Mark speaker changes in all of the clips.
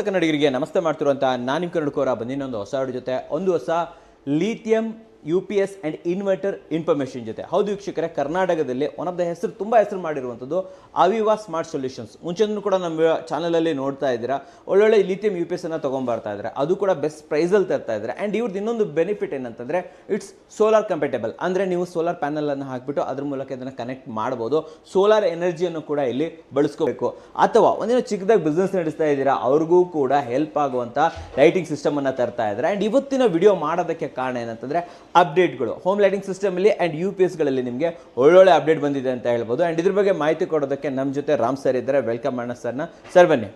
Speaker 1: ಕನ್ನಡಿಗರಿಗೆ ನಮಸ್ತೆ ಮಾಡ್ತಿರುವಂತ ನಾನು ನಿಮ್ಮ ಕನ್ನಡಕೋರ ಬಂದಿನೊಂದು ಹೊಸ ವಿಡಿಯೋ ಜೊತೆ ಒಂದು ಹೊಸ lithium UPS and inverter information ಜೊತೆ. ಹೌದು ವೀಕ್ಷಕರೇ, ಕರ್ನಾಟಕದಲ್ಲಿ ಒನ್ ಆಫ್ ದ ತುಂಬ ಹೆಸರು ಮಾಡಿರುವಂಥದ್ದು ಅವಿವಾ ಸ್ಮಾರ್ಟ್ ಸೊಲ್ಯೂಷನ್ಸ್. ಮುಂಚೆನೂ ಕೂಡ ನಮ್ಮ ಚಾನಲಲ್ಲಿ ನೋಡ್ತಾ ಇದ್ದೀರಾ, ಒಳ್ಳೊಳ್ಳೆ ಲಿಥಿಯಂ UPS ಅನ್ನು ತೊಗೊಂಡ್ಬರ್ತಾ ಇದ್ದಾರೆ, ಅದು ಕೂಡ ಬೆಸ್ಟ್ ಪ್ರೈಸಲ್ಲಿ ತರ್ತಾ ಇದ್ದಾರೆ. ಆ್ಯಂಡ್ ಇವ್ರದ್ದು ಇನ್ನೊಂದು ಬೆನಿಫಿಟ್ ಏನಂತಂದರೆ ಇಟ್ಸ್ ಸೋಲಾರ್ ಕಂಪೇಟಬಲ್. ಅಂದರೆ ನೀವು ಸೋಲಾರ್ ಪ್ಯಾನಲನ್ನು ಹಾಕಿಬಿಟ್ಟು ಅದ್ರ ಮೂಲಕ ಇದನ್ನು ಕನೆಕ್ಟ್ ಮಾಡ್ಬೋದು. ಸೋಲಾರ್ ಎನರ್ಜಿಯನ್ನು ಕೂಡ ಇಲ್ಲಿ ಬಳಸ್ಕೋಬೇಕು. ಅಥವಾ ಒಂದಿನ ಚಿಕ್ಕದಾಗಿ ಬಿಸ್ನೆಸ್ ನಡೆಸ್ತಾ ಇದ್ದೀರಾ, ಅವ್ರಿಗೂ ಕೂಡ ಹೆಲ್ಪ್ ಆಗುವಂಥ ಲೈಟಿಂಗ್ ಸಿಸ್ಟಮನ್ನು ತರ್ತಾ ಇದ್ದಾರೆ. ಆ್ಯಂಡ್ ಇವತ್ತಿನ ವಿಡಿಯೋ ಮಾಡೋದಕ್ಕೆ ಕಾರಣ ಏನಂತಂದರೆ ಅಪ್ಡೇಟ್ಗಳು ಹೋಮ್ ಲೈಟಿಂಗ್ ಸಿಸ್ಟಮಲ್ಲಿ ಆ್ಯಂಡ್ UPSಗಳಲ್ಲಿ ನಿಮಗೆ ಒಳ್ಳೊಳ್ಳೆ ಅಪ್ಡೇಟ್ ಬಂದಿದೆ ಅಂತ ಹೇಳ್ಬೋದು. ಆ್ಯಂಡ್ ಇದ್ರ ಬಗ್ಗೆ ಮಾಹಿತಿ ಕೊಡೋದಕ್ಕೆ ನಮ್ಮ ಜೊತೆ ರಾಮ್ ಸರ್ ಇದ್ದಾರೆ. ವೆಲ್ಕಮ್ ಮಾಡೋಣ ಸರ್ನ. ಸರ್ ಬನ್ನಿ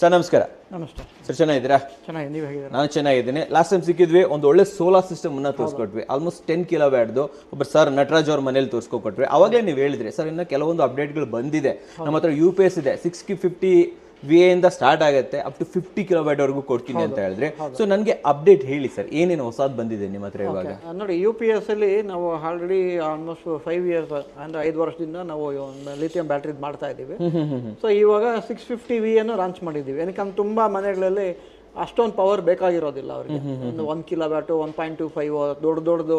Speaker 1: ಸರ್. ನಮಸ್ಕಾರ.
Speaker 2: ನಮಸ್ತೆ
Speaker 1: ಸರ್, ಚೆನ್ನಾಗಿದ್ದೀರಾ?
Speaker 2: ಚೆನ್ನಾಗಿ, ನೀವು ಹೇಗಿದ್ದೀರಾ?
Speaker 1: ನಾನು ಚೆನ್ನಾಗಿದ್ದೀನಿ. ಲಾಸ್ಟ್ ಟೈಮ್ ಸಿಕ್ಕಿದ್ವಿ, ಒಂದು ಒಳ್ಳೆ ಸೋಲಾರ್ ಸಿಸ್ಟಮ್ ಅನ್ನ ತೋರಿಸ್ಕೊಟ್ವಿ, ಆಲ್ಮೋಸ್ಟ್ 10 ಕಿಲೋವ್ಯಾಟ್ದು. ಒಬ್ಬರು ಸರ್ ನಟರಾಜ್ ಅವ್ರ ಮನೇಲಿ ತೋರಿಸ್ಕೊಟ್ವಿ. ಅವಾಗಲೇ ನೀವು ಹೇಳಿದ್ರಿ ಸರ್ ಇನ್ನು ಕೆಲವೊಂದು ಅಪ್ಡೇಟ್ಗಳು ಬಂದಿದೆ, ನಮ್ಮ ಹತ್ರ UPS ಇದೆ 650 VA ಇಂದ ಸ್ಟಾರ್ಟ್ ಆಗುತ್ತೆ, ಅಪ್ ಟು 50 ಕಿಲೋವ್ಯಾಟ್ವರೆಗೂ ಕೊಡ್ತೀನಿ ಅಂತ ಹೇಳಿದ್ರೆ. ಸೊ ನನಗೆ ಅಪ್ಡೇಟ್ ಹೇಳಿ ಸರ್, ಏನೇನು ಹೊಸದು ಬಂದಿದೆ ನಿಮ್ಮ ಹತ್ರ ಇವಾಗ?
Speaker 2: ನೋಡಿ, UPS ಅಲ್ಲಿ ನಾವು ಆಲ್ರೆಡಿ ಆಲ್ಮೋಸ್ಟ್ 5 ಇಯರ್ಸ್ ಅಂದರೆ 5 ವರ್ಷದಿಂದ ನಾವು ಲಿಥಿಯಂ ಬ್ಯಾಟ್ರಿ ಮಾಡ್ತಾ ಇದ್ದೀವಿ. ಸೊ ಇವಾಗ 650 VA ಲಾಂಚ್ ಮಾಡಿದ್ದೀವಿ. ಏನಕ್ಕೆ ತುಂಬ ಮನೆಗಳಲ್ಲಿ ಅಷ್ಟೊಂದು ಪವರ್ ಬೇಕಾಗಿರೋದಿಲ್ಲ ಅವ್ರಿಗೆ. ಒಂದು 1 ಕಿಲೋವ್ಯಾಟು 1.25 ದೊಡ್ಡದು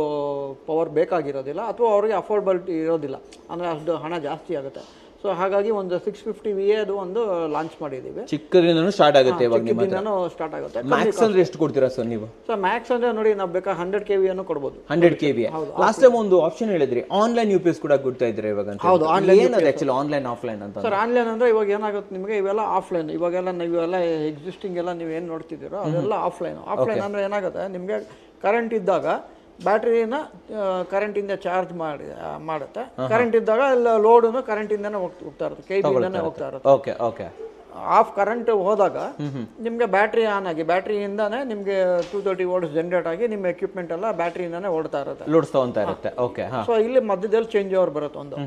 Speaker 2: ಪವರ್ ಬೇಕಾಗಿರೋದಿಲ್ಲ, ಅಥವಾ ಅವ್ರಿಗೆ ಅಫೋರ್ಡಬಿಲಿಟಿ ಇರೋದಿಲ್ಲ, ಅಂದರೆ ಅಷ್ಟು ಹಣ ಜಾಸ್ತಿ ಆಗುತ್ತೆ. ಸೊ ಹಾಗಾಗಿ ಒಂದು 650 VA ಅದು ಒಂದು ಲಾಂಚ್ ಮಾಡಿದ್ದೀವಿ.
Speaker 1: ಚಿಕ್ಕದಿಂದನೂ ಸ್ಟಾರ್ಟ್ ಆಗುತ್ತೆ,
Speaker 2: ಸ್ಟಾರ್ಟ್ ಆಗುತ್ತೆ.
Speaker 1: ಮ್ಯಾಕ್ಸ್ ಅಂದ್ರೆ ಎಷ್ಟು ಕೊಡ್ತೀರಾ ಸರ್ ನೀವು?
Speaker 2: ಸೊ ಮ್ಯಾಕ್ಸ್ ಅಂದ್ರೆ ನೋಡಿ, ನಾವು ಬೇಕಾ 100 KVA ಕೊಡ್ಬೋದು.
Speaker 1: 100 KVA. ಲಾಸ್ಟ್ ಟೈಮ್ ಒಂದು ಆಪ್ಷನ್ ಹೇಳಿದ್ರಿ, ಆನ್ಲೈನ್ UPS ಕೂಡ ಕೊಡ್ತಾ ಇದ್ರೆ ಇವಾಗ.
Speaker 2: ಹೌದು, ಆನ್ಲೈನ್.
Speaker 1: ಏನದು ಆಕ್ಚುಲಿ ಆನ್ಲೈನ್ ಆಫ್ಲೈನ್ ಅಂತ?
Speaker 2: ಸರ್ ಆನ್ಲೈನ್ ಅಂದ್ರೆ ಇವಾಗ ಏನಾಗುತ್ತೆ ನಿಮಗೆ, ಇವೆಲ್ಲ ಆಫ್ಲೈನ್. ಇವಾಗೆಲ್ಲ ನೀವೆಲ್ಲ ಎಕ್ಸಿಸ್ಟಿಂಗ್ ಎಲ್ಲ ನೀವು ಏನು ನೋಡ್ತಿದ್ದೀರೋ ಅದೆಲ್ಲ ಆಫ್ಲೈನ್. ಆಫ್ಲೈನ್ ಅಂದ್ರೆ ಏನಾಗುತ್ತೆ, ನಿಮಗೆ ಕರೆಂಟ್ ಇದ್ದಾಗ ಬ್ಯಾಟ್ರಿನ ಕರೆಂಟಿಂದ ಚಾರ್ಜ್ ಮಾಡುತ್ತೆ. ಕರೆಂಟ್ ಇದ್ದಾಗ ಎಲ್ಲ ಲೋಡನ್ನು ಕರೆಂಟಿಂದನೇ ಹೋಗ್ತಾ ಇರುತ್ತೆ, KVAನೇ ಹೋಗ್ತಾ ಇರುತ್ತೆ.
Speaker 1: Okay okay.
Speaker 2: ಆಫ್ ಕರೆಂಟ್ ಹೋದಾಗ ನಿಮಗೆ ಬ್ಯಾಟ್ರಿ ಆನ್ ಆಗಿ ಬ್ಯಾಟ್ರಿಯಿಂದಾನೇ ನಿಮಗೆ 230 volts ಜನರೇಟ್ ಆಗಿ ನಿಮ್ಮ ಎಕ್ವಿಪ್ಮೆಂಟ್ ಎಲ್ಲ ಬ್ಯಾಟ್ರಿಯಿಂದಾನೇ ಓಡ್ತಾ ಇರುತ್ತೆ,
Speaker 1: ಲೋಡ್ಸ್ತಾ ಇರುತ್ತೆ. ಓಕೆ.
Speaker 2: ಸೊ ಇಲ್ಲಿ ಮಧ್ಯದಲ್ಲಿ ಚೇಂಜ್ ಓವರ್ ಬರುತ್ತೆ ಒಂದು.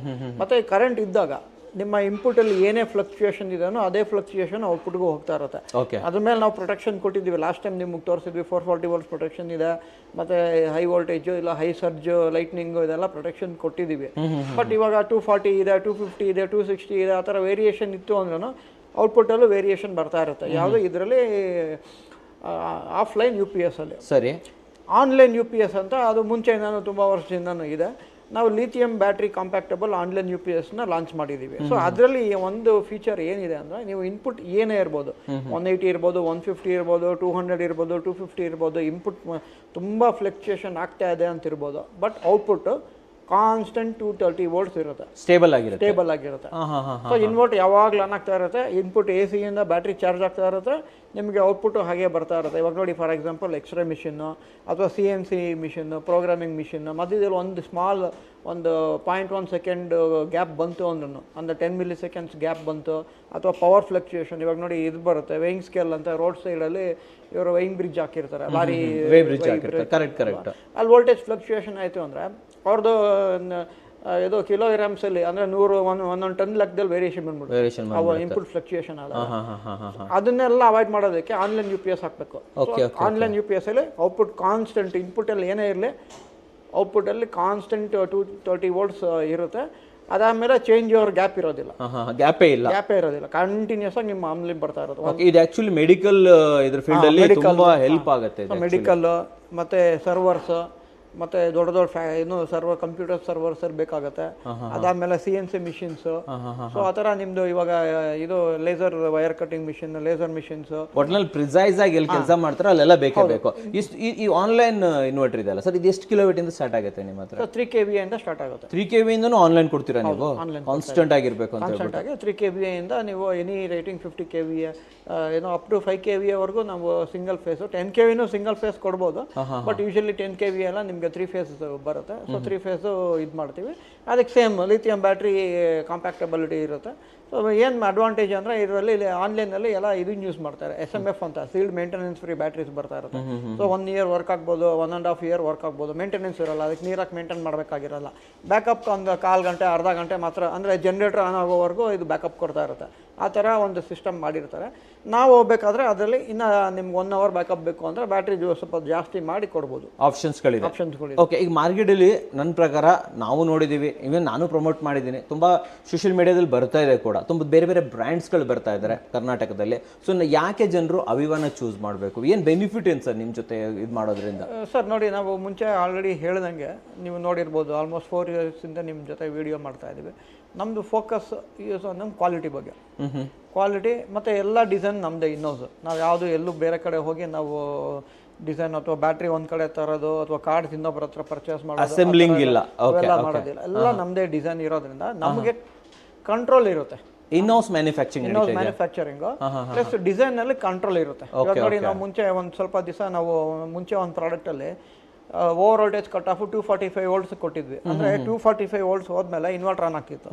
Speaker 2: ಮತ್ತೆ ಕರೆಂಟ್ ಇದ್ದಾಗ ನಿಮ್ಮ ಇನ್ಪುಟ್ ಅಲ್ಲಿ ಏನೇ ಫ್ಲಕ್ಚುಯೇಷನ್ ಇದೆಯೋ ಅದೇ ಫ್ಲಕ್ಚುಯೇಷನ್ ಔಟ್ಪುಟ್ಗೂ ಹೋಗ್ತಾ ಇರುತ್ತೆ. ಅದ್ರ ಮೇಲೆ ನಾವು ಪ್ರೊಟೆಕ್ಷನ್ ಕೊಟ್ಟಿದ್ದೀವಿ. ಲಾಸ್ಟ್ ಟೈಮ್ ನಿಮ್ಗೆ ತೋರಿಸಿದ್ವಿ, 440 volts ಪ್ರೊಟೆಕ್ಷನ್ ಇದೆ, ಮತ್ತೆ ಹೈ ವೋಲ್ಟೇಜ್ ಇಲ್ಲ ಹೈ ಸರ್ಜ್ ಲೈಟ್ನಿಂಗ್ ಇದೆಲ್ಲ ಪ್ರೊಟೆಕ್ಷನ್ ಕೊಟ್ಟಿದ್ದೀವಿ. ಬಟ್ ಇವಾಗ 240 ಇದೆ, 250 ಇದೆ, 260 ಇದೆ, ಆ ಥರ ವೇರಿಯೇಷನ್ ಇತ್ತು ಅಂದ್ರೂ ಔಟ್ಪುಟ್ಟಲ್ಲೂ ವೇರಿಯೇಷನ್ ಬರ್ತಾ ಇರುತ್ತೆ. ಯಾವುದು ಇದರಲ್ಲಿ ಆಫ್ಲೈನ್ UPS ಅಲ್ಲಿ.
Speaker 1: ಸರಿ. ಆನ್ಲೈನ್
Speaker 2: UPS ಅಂತ ಅದು ಮುಂಚೆಯಿಂದನೂ ತುಂಬ ವರ್ಷದಿಂದನೂ ಇದೆ. ನಾವು lithium battery compactable online UPS launch ಮಾಡಿದ್ದೀವಿ. ಸೊ ಅದರಲ್ಲಿ ಒಂದು ಫೀಚರ್ ಏನಿದೆ ಅಂದರೆ, ನೀವು ಇನ್ಪುಟ್ ಏನೇ ಇರ್ಬೋದು, 180 ಇರ್ಬೋದು, 150 ಇರ್ಬೋದು, 200 ಇರ್ಬೋದು, 250 ಇರ್ಬೋದು, ಇನ್ಪುಟ್ ತುಂಬ ಫ್ಲಕ್ಚುಯೇಷನ್ ಆಗ್ತಾ ಇದೆ ಅಂತ ಇರ್ಬೋದು, ಬಟ್ ಔಟ್ಪುಟ್ ಕಾನ್ಸ್ಟೆಂಟ್ 230 volts ಇರುತ್ತೆ, ಸ್ಟೇಬಲ್ ಆಗಿರುತ್ತೆ. ಸೊ ಇನ್ವರ್ಟ್ ಯಾವಾಗಲೂ ಆನ್ ಆಗ್ತಾ ಇರುತ್ತೆ, ಇನ್ಪುಟ್ AC ಇಂದ ಬ್ಯಾಟ್ರಿ ಚಾರ್ಜ್ ಆಗ್ತಾ ಇರುತ್ತೆ, ನಿಮಗೆ ಔಟ್ಪುಟ್ ಹಾಗೆ ಬರ್ತಾ ಇರುತ್ತೆ. ಇವಾಗ ನೋಡಿ, ಫಾರ್ ಎಕ್ಸಾಂಪಲ್ ಎಕ್ಸ್ರೇ ಮಿಷಿನ್ನು ಅಥವಾ CNC ಮಿಷಿನ್ನು, ಪ್ರೋಗ್ರಾಮಿಂಗ್ ಮಿಷಿನ್ನು ಮಧ್ಯದಲ್ಲಿ ಒಂದು ಸ್ಮಾಲ್ ಒಂದು 0.1 ಸೆಕೆಂಡ್ ಗ್ಯಾಪ್ ಬಂತು ಅಂದ್ರೂ, ಅಂದರೆ 10 milliseconds ಗ್ಯಾಪ್ ಬಂತು, ಅಥವಾ ಪವರ್ ಫ್ಲಕ್ಚುಯೇಷನ್. ಇವಾಗ ನೋಡಿ, ಇದು ಬರುತ್ತೆ ವೇಯಿಂಗ್ ಸ್ಕೇಲ್ ಅಂತ, ರೋಡ್ ಸೈಡಲ್ಲಿ ಇವರು ವೇಯಿಂಗ್ ಬ್ರಿಡ್ಜ್ ಹಾಕಿರ್ತಾರೆ, ಲಾರಿ ಬ್ರಿಡ್ಜ್, ಅಲ್ಲಿ ವೋಲ್ಟೇಜ್ ಫ್ಲಕ್ಚುಯೇಷನ್ ಆಯಿತು ಅಂದರೆ ಅವ್ರದ್ದು ಇದು ಕಿಲೋಗ್ರಾಮ್ಸಲ್ಲಿ ಅಂದರೆ 100 ಟನ್ ಲೆಕ್ಕದಲ್ಲಿ ವೇರಿಯೇಷನ್ ಬಂದ್ಬಿಟ್ಟು ಅವು ಇನ್ಪುಟ್ ಫ್ಲಕ್ಚುಯೇಷನ್ ಆದ. ಅದನ್ನೆಲ್ಲ ಅವಾಯ್ಡ್ ಮಾಡೋದಕ್ಕೆ ಆನ್ಲೈನ್ UPS ಹಾಕಬೇಕು. ಆನ್ಲೈನ್ UPS ಅಲ್ಲಿ ಔಟ್ಪುಟ್ ಕಾನ್ಸ್ಟೆಂಟ್, ಇನ್ಪುಟ್ಟಲ್ಲಿ ಏನೇ ಇರಲಿ ಔಟ್ಪುಟ್ಟಲ್ಲಿ ಕಾನ್ಸ್ಟೆಂಟ್ 230 volts ಇರುತ್ತೆ. ಅದಾದಮೇಲೆ ಚೇಂಜ್ ಓವರ್ ಗ್ಯಾಪ್ ಇರೋದಿಲ್ಲ, ಗ್ಯಾಪೇ ಇರೋದಿಲ್ಲ, ಕಂಟಿನ್ಯೂಸ್ ಆಗಿ ನಿಮ್ಮ ಆನ್ಲೈನ್ ಬರ್ತಾ ಇರೋದು.
Speaker 1: ಇದು ಆಕ್ಚುಲಿ ಮೆಡಿಕಲ್ ಇದ್ರ ಫೀಲ್ಡ್ ಅಲ್ಲಿ ತುಂಬಾ ಹೆಲ್ಪ್ ಆಗುತ್ತೆ.
Speaker 2: ಮೆಡಿಕಲ್ ಮತ್ತೆ ಸರ್ವರ್ಸ್ ಮತ್ತೆ ದೊಡ್ಡ ಏನು ಸರ್ವರ್, ಕಂಪ್ಯೂಟರ್ ಸರ್ವರ್ಸ್ ಬೇಕಾಗುತ್ತೆ. ಅದಾದ್ಮೇಲೆ CNC ಮಿಷಿನ್ಸ್. ಸೊ ಆ ಥರ ನಿಮ್ದು ಇವಾಗ ಇದು laser wire cutting machine, laser machines,
Speaker 1: ಒಟ್ನಲ್ಲಿ ಪ್ರಿಸೈಸ್ ಆಗಿ ಎಲ್ಲಿ ಕೆಲಸ ಮಾಡ್ತಾರೆ ಅಲ್ಲೆಲ್ಲ ಬೇಕೇ ಬೇಕು. ಈ ಆನ್ಲೈನ್ ಇನ್ವರ್ಟರ್ ಇದೆಲ್ಲ ಸರ್, ಇದು ಎಷ್ಟು ಕಿಲೋವ್ಯಾಟ್ ಇಂದ ಸ್ಟಾರ್ಟ್ ಆಗುತ್ತೆ ನಿಮ್ಮ ಹತ್ರ?
Speaker 2: 3 KVA ಇಂದ ಸ್ಟಾರ್ಟ್ ಆಗುತ್ತೆ.
Speaker 1: 3 KVA ಇಂದನೂ ಆನ್ಲೈನ್ ಕೊಡ್ತೀರಾ ನೀವು? ಕಾನ್ಸ್ಟೆಂಟ್ ಆಗಿರ್ಬೇಕು ಅಂತ ಹೇಳ್ಬಿಟ್ಟು
Speaker 2: 3 KVA ಇಂದ ನೀವು ಎನಿ ರೇಟಿಂಗ್ 50 KVA ಏನೋ ಅಪ್ ಟು 5 KVA ವರೆಗೂ ನಾವು single phase, 10 KVA single phase ಕೊಡ್ಬೋದು. ಬಟ್ ಯೂಶಲಿ 10 KVA ಎಲ್ಲ ನಿಮ್ಗೆ 3 ಫೇಸ್ ಬರುತ್ತೆ. ಸೊ 3 ಫೇಸು ಇದು ಮಾಡ್ತೀವಿ. ಅದಕ್ಕೆ ಸೇಮ್ ಲಿಥಿಯಂ ಬ್ಯಾಟ್ರಿ ಕಾಂಪ್ಯಾಕ್ಟಬಿಲಿಟಿ ಇರುತ್ತೆ. ಸೊ ಏನು ಅಡ್ವಾಂಟೇಜ್ ಅಂದರೆ, ಇದರಲ್ಲಿ ಆನ್ಲೈನಲ್ಲಿ ಎಲ್ಲ ಇದನ್ನು ಯೂಸ್ ಮಾಡ್ತಾರೆ, SMF ಅಂತ, ಸೀಲ್ಡ್ ಮೇಂಟೆನೆನ್ಸ್ ಫ್ರೀ ಬ್ಯಾಟ್ರೀಸ್ ಬರ್ತಾ ಇರುತ್ತೆ. ಸೊ 1 year ವರ್ಕ್ ಆಗ್ಬೋದು, 1.5 year ವರ್ಕ್ ಆಗ್ಬೋದು. ಮೇಂಟೆನೆನ್ಸ್ ಇರೋಲ್ಲ, ಅದಕ್ಕೆ ನೀರಾಗಿ ಮೇಂಟೈನ್ ಮಾಡಬೇಕಾಗಿರಲ್ಲ. ಬ್ಯಾಕಪ್ ಒಂದು 1/4 ಗಂಟೆ ಅರ್ಧ ಗಂಟೆ ಮಾತ್ರ, ಅಂದರೆ ಜನರೇಟರ್ ಆನ್ ಆಗೋವರೆಗೂ ಇದು ಬ್ಯಾಕಪ್ ಕೊಡ್ತಾ ಇರುತ್ತೆ. ಆ ಥರ ಒಂದು ಸಿಸ್ಟಮ್ ಮಾಡಿರ್ತಾರೆ. ನಾವು ಹೋಗ್ಬೇಕಾದ್ರೆ ಅದರಲ್ಲಿ ಇನ್ನು ನಿಮ್ಗೆ 1 hour ಬ್ಯಾಕಪ್ ಬೇಕು ಅಂದರೆ ಬ್ಯಾಟ್ರಿ ಸ್ವಲ್ಪ ಜಾಸ್ತಿ ಮಾಡಿ ಕೊಡ್ಬೋದು.
Speaker 1: ಆಪ್ಷನ್ಸ್ಗಳಿದೆ. ಓಕೆ. ಈಗ ಮಾರ್ಕೆಟಲ್ಲಿ ನನ್ನ ಪ್ರಕಾರ ನಾವು ನೋಡಿದ್ದೀವಿ, ಇವನ್ ನಾನು ಪ್ರಮೋಟ್ ಮಾಡಿದ್ದೀನಿ, ತುಂಬ ಸೋಷಿಯಲ್ ಮೀಡಿಯಾದಲ್ಲಿ ಬರ್ತಾ ಇದೆ ಕೂಡ. ತುಂಬ ಬೇರೆ ಬೇರೆ ಬ್ರ್ಯಾಂಡ್ಸ್ಗಳು ಬರ್ತಾ ಇದ್ದಾರೆ ಕರ್ನಾಟಕದಲ್ಲಿ. ಸೊ ಯಾಕೆ ಜನರು ಅವಿವಾನ ಚೂಸ್ ಮಾಡಬೇಕು? ಏನು ಬೆನಿಫಿಟ್ ಏನು ಸರ್ ನಿಮ್ಮ ಜೊತೆ ಇದು ಮಾಡೋದ್ರಿಂದ?
Speaker 2: ಸರ್ ನೋಡಿ, ನಾವು ಮುಂಚೆ ಆಲ್ರೆಡಿ ಹೇಳ್ದಂಗೆ ನೀವು ನೋಡಿರ್ಬೋದು, ಆಲ್ಮೋಸ್ಟ್ 4 ಇಯರ್ಸಿಂದ ನಿಮ್ಮ ಜೊತೆ ವಿಡಿಯೋ ಮಾಡ್ತಾ ಇದ್ದೀವಿ. ನಮ್ಮದು ಫೋಕಸ್ ನಮ್ಮ ಕ್ವಾಲಿಟಿ ಬಗ್ಗೆ, ಕ್ವಾಲಿಟಿ ಮತ್ತು ಎಲ್ಲ ಡಿಸೈನ್ ನಮ್ಮದೇ ಇನ್ನೋಸ್. ನಾವು ಯಾವುದು ಎಲ್ಲೂ ಬೇರೆ ಕಡೆ ಹೋಗಿ ನಾವು ಡಿಸೈನ್ ಅಥವಾ ಬ್ಯಾಟ್ರಿ ಒಂದು ಕಡೆ ತರೋದು ಅಥವಾ ಕಾರ್ಡ್ಸ್ ಇನ್ನೊಬ್ಬರ ಹತ್ರ ಪರ್ಚೇಸ್ ಮಾಡೋದು,
Speaker 1: ಅಸೆಂಬ್ಲಿಂಗ್ ಇಲ್ಲ,
Speaker 2: ಅವೆಲ್ಲ ಮಾಡೋದಿಲ್ಲ. ಎಲ್ಲ ನಮ್ಮದೇ ಡಿಸೈನ್ ಇರೋದ್ರಿಂದ ನಮಗೆ ಕಂಟ್ರೋಲ್ ಇರುತ್ತೆ.
Speaker 1: ಇನ್ಹೌಸ್ ಮ್ಯಾನುಫ್ಯಾಕ್ಚರಿಂಗ್
Speaker 2: ಪ್ಲಸ್ ಡಿಸೈನ್ ಅಲ್ಲಿ ಕಂಟ್ರೋಲ್ ಇರುತ್ತೆ. ಇವಾಗ ನೋಡಿ, ನಾವು ಮುಂಚೆ ಒಂದು ಸ್ವಲ್ಪ ದಿವಸ ನಾವು ಮುಂಚೆ ಒಂದು ಪ್ರಾಡಕ್ಟ್ ಅಲ್ಲಿ over voltage cut off 245 volts ಕೊಟ್ಟಿದ್ವಿ. ಅಂದ್ರೆ 245 ವೋಲ್ಟ್ಸ್ ಹೋದ್ಮೇಲೆ ಇನ್ವರ್ಟರ್ ಆನ್ ಆಗ್ತಿತ್ತು.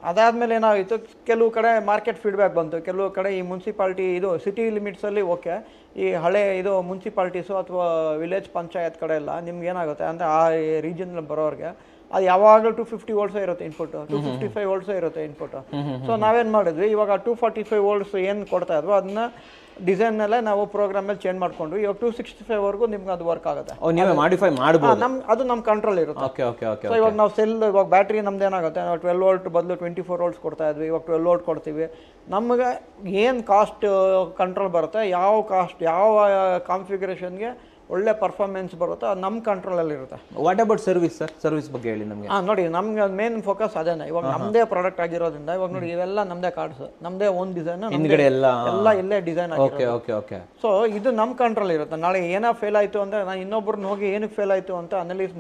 Speaker 2: ಅದಾದ್ಮೇಲೆ ಏನಾಗಿತ್ತು, ಕೆಲವು ಕಡೆ ಮಾರ್ಕೆಟ್ ಫೀಡ್ಬ್ಯಾಕ್ ಬಂತು, ಕೆಲವು ಕಡೆ ಈ ಮುನ್ಸಿಪಾಲಿಟಿ ಇದು ಸಿಟಿ ಲಿಮಿಟ್ಸ್ ಅಲ್ಲಿ ಓಕೆ, ಈ ಹಳೆ ಇದು ಮುನ್ಸಿಪಾಲಿಟೀಸು ಅಥವಾ ವಿಲೇಜ್ ಪಂಚಾಯತ್ ಕಡೆ ಎಲ್ಲ ನಿಮ್ಗೆ ಏನಾಗುತ್ತೆ ಅಂದ್ರೆ ಆ ರೀಜನ್ ಬರೋರಿಗೆ ಅದು ಯಾವಾಗಲೂ 250 ವೋಲ್ಟ್ಸ್ ಇರುತ್ತೆ ಇನ್ಪುಟ್, 255 ವೋಲ್ಟ್ಸ್ ಇರುತ್ತೆ ಇನ್ಪುಟ್. ಸೊ ನಾವೇನು ಮಾಡಿದ್ವಿ, ಇವಾಗ 245 ವೋಲ್ಟ್ಸ್ ಏನು ಕೊಡ್ತಾ ಇದ್ವೋ ಅದನ್ನ ಡಿಸೈನ್ನಲ್ಲೇ ನಾವು ಪ್ರೋಗ್ರಾಮಲ್ಲಿ ಚೇಂಜ್ ಮಾಡ್ಕೊಂಡು ಇವಾಗ 265 ವರೆಗೂ ನಿಮ್ಗೆ ಅದು ವರ್ಕ್ ಆಗುತ್ತೆ.
Speaker 1: ನೀವೇ ಮಾಡಿಫೈ ಮಾಡಬಹುದು,
Speaker 2: ಅದು ನಮ್ಮ ಕಂಟ್ರೋಲ್ ಇರುತ್ತೆ. ಸೊ ಇವಾಗ ನಾವು ಇವಾಗ ಬ್ಯಾಟ್ರಿ ನಮ್ದು ಏನಾಗುತ್ತೆ, ನಾವು 12 ವೋಲ್ಟ್ ಬದಲು 24 ವೋಲ್ಟ್ಸ್ ಕೊಡ್ತಾ ಇದ್ವಿ, ಇವಾಗ 12 ವೋಲ್ಟ್ ಕೊಡ್ತೀವಿ. ನಮಗೆ ಏನು ಕಾಸ್ಟ್ ಕಂಟ್ರೋಲ್ ಬರುತ್ತೆ, ಯಾವ ಕಾನ್ಫಿಗರೇಷನ್ಗೆ ಒಳ್ಳೆ ಪರ್ಫಾರ್ಮೆನ್ಸ್ ಬರುತ್ತೆ, ಅದು ನಮ್ಮ ಕಂಟ್ರೋಲಲ್ಲಿ ಇರುತ್ತೆ.
Speaker 1: What about service sir? Service ಬಗ್ಗೆ ಹೇಳಿ ನಮಗೆ.
Speaker 2: ನೋಡಿ, ನಮ್ಗೆ ಮೇನ್ ಫೋಕಸ್ ಅದೇನೆ. ಇವಾಗ ನಮ್ಮದೇ ಪ್ರಾಡಕ್ಟ್ ಆಗಿರೋದ್ರಿಂದ ಇವಾಗ ನೋಡಿ ಇವೆಲ್ಲ ನಮ್ಮದೇ ಕಾರ್ಡ್ಸ್, ನಮ್ಮದೇ ಓನ್ ಡಿಸೈನ್, ಎಲ್ಲ ಇಲ್ಲೇ ಡಿಸೈನ್ ಆಗಿದೆ. ಸೊ ಇದು ನಮ್ಮ ಕಂಟ್ರೋಲ್ ಇರುತ್ತೆ. ನಾಳೆ ಏನೋ ಫೇಲ್ ಆಯಿತು ಅಂದರೆ ನಾನು ಇನ್ನೊಬ್ಬರನ್ನ ಹೋಗಿ ಏನಕ್ಕೆ ಫೇಲ್ ಆಯಿತು ಅಂತ ಅನಲೈಸ್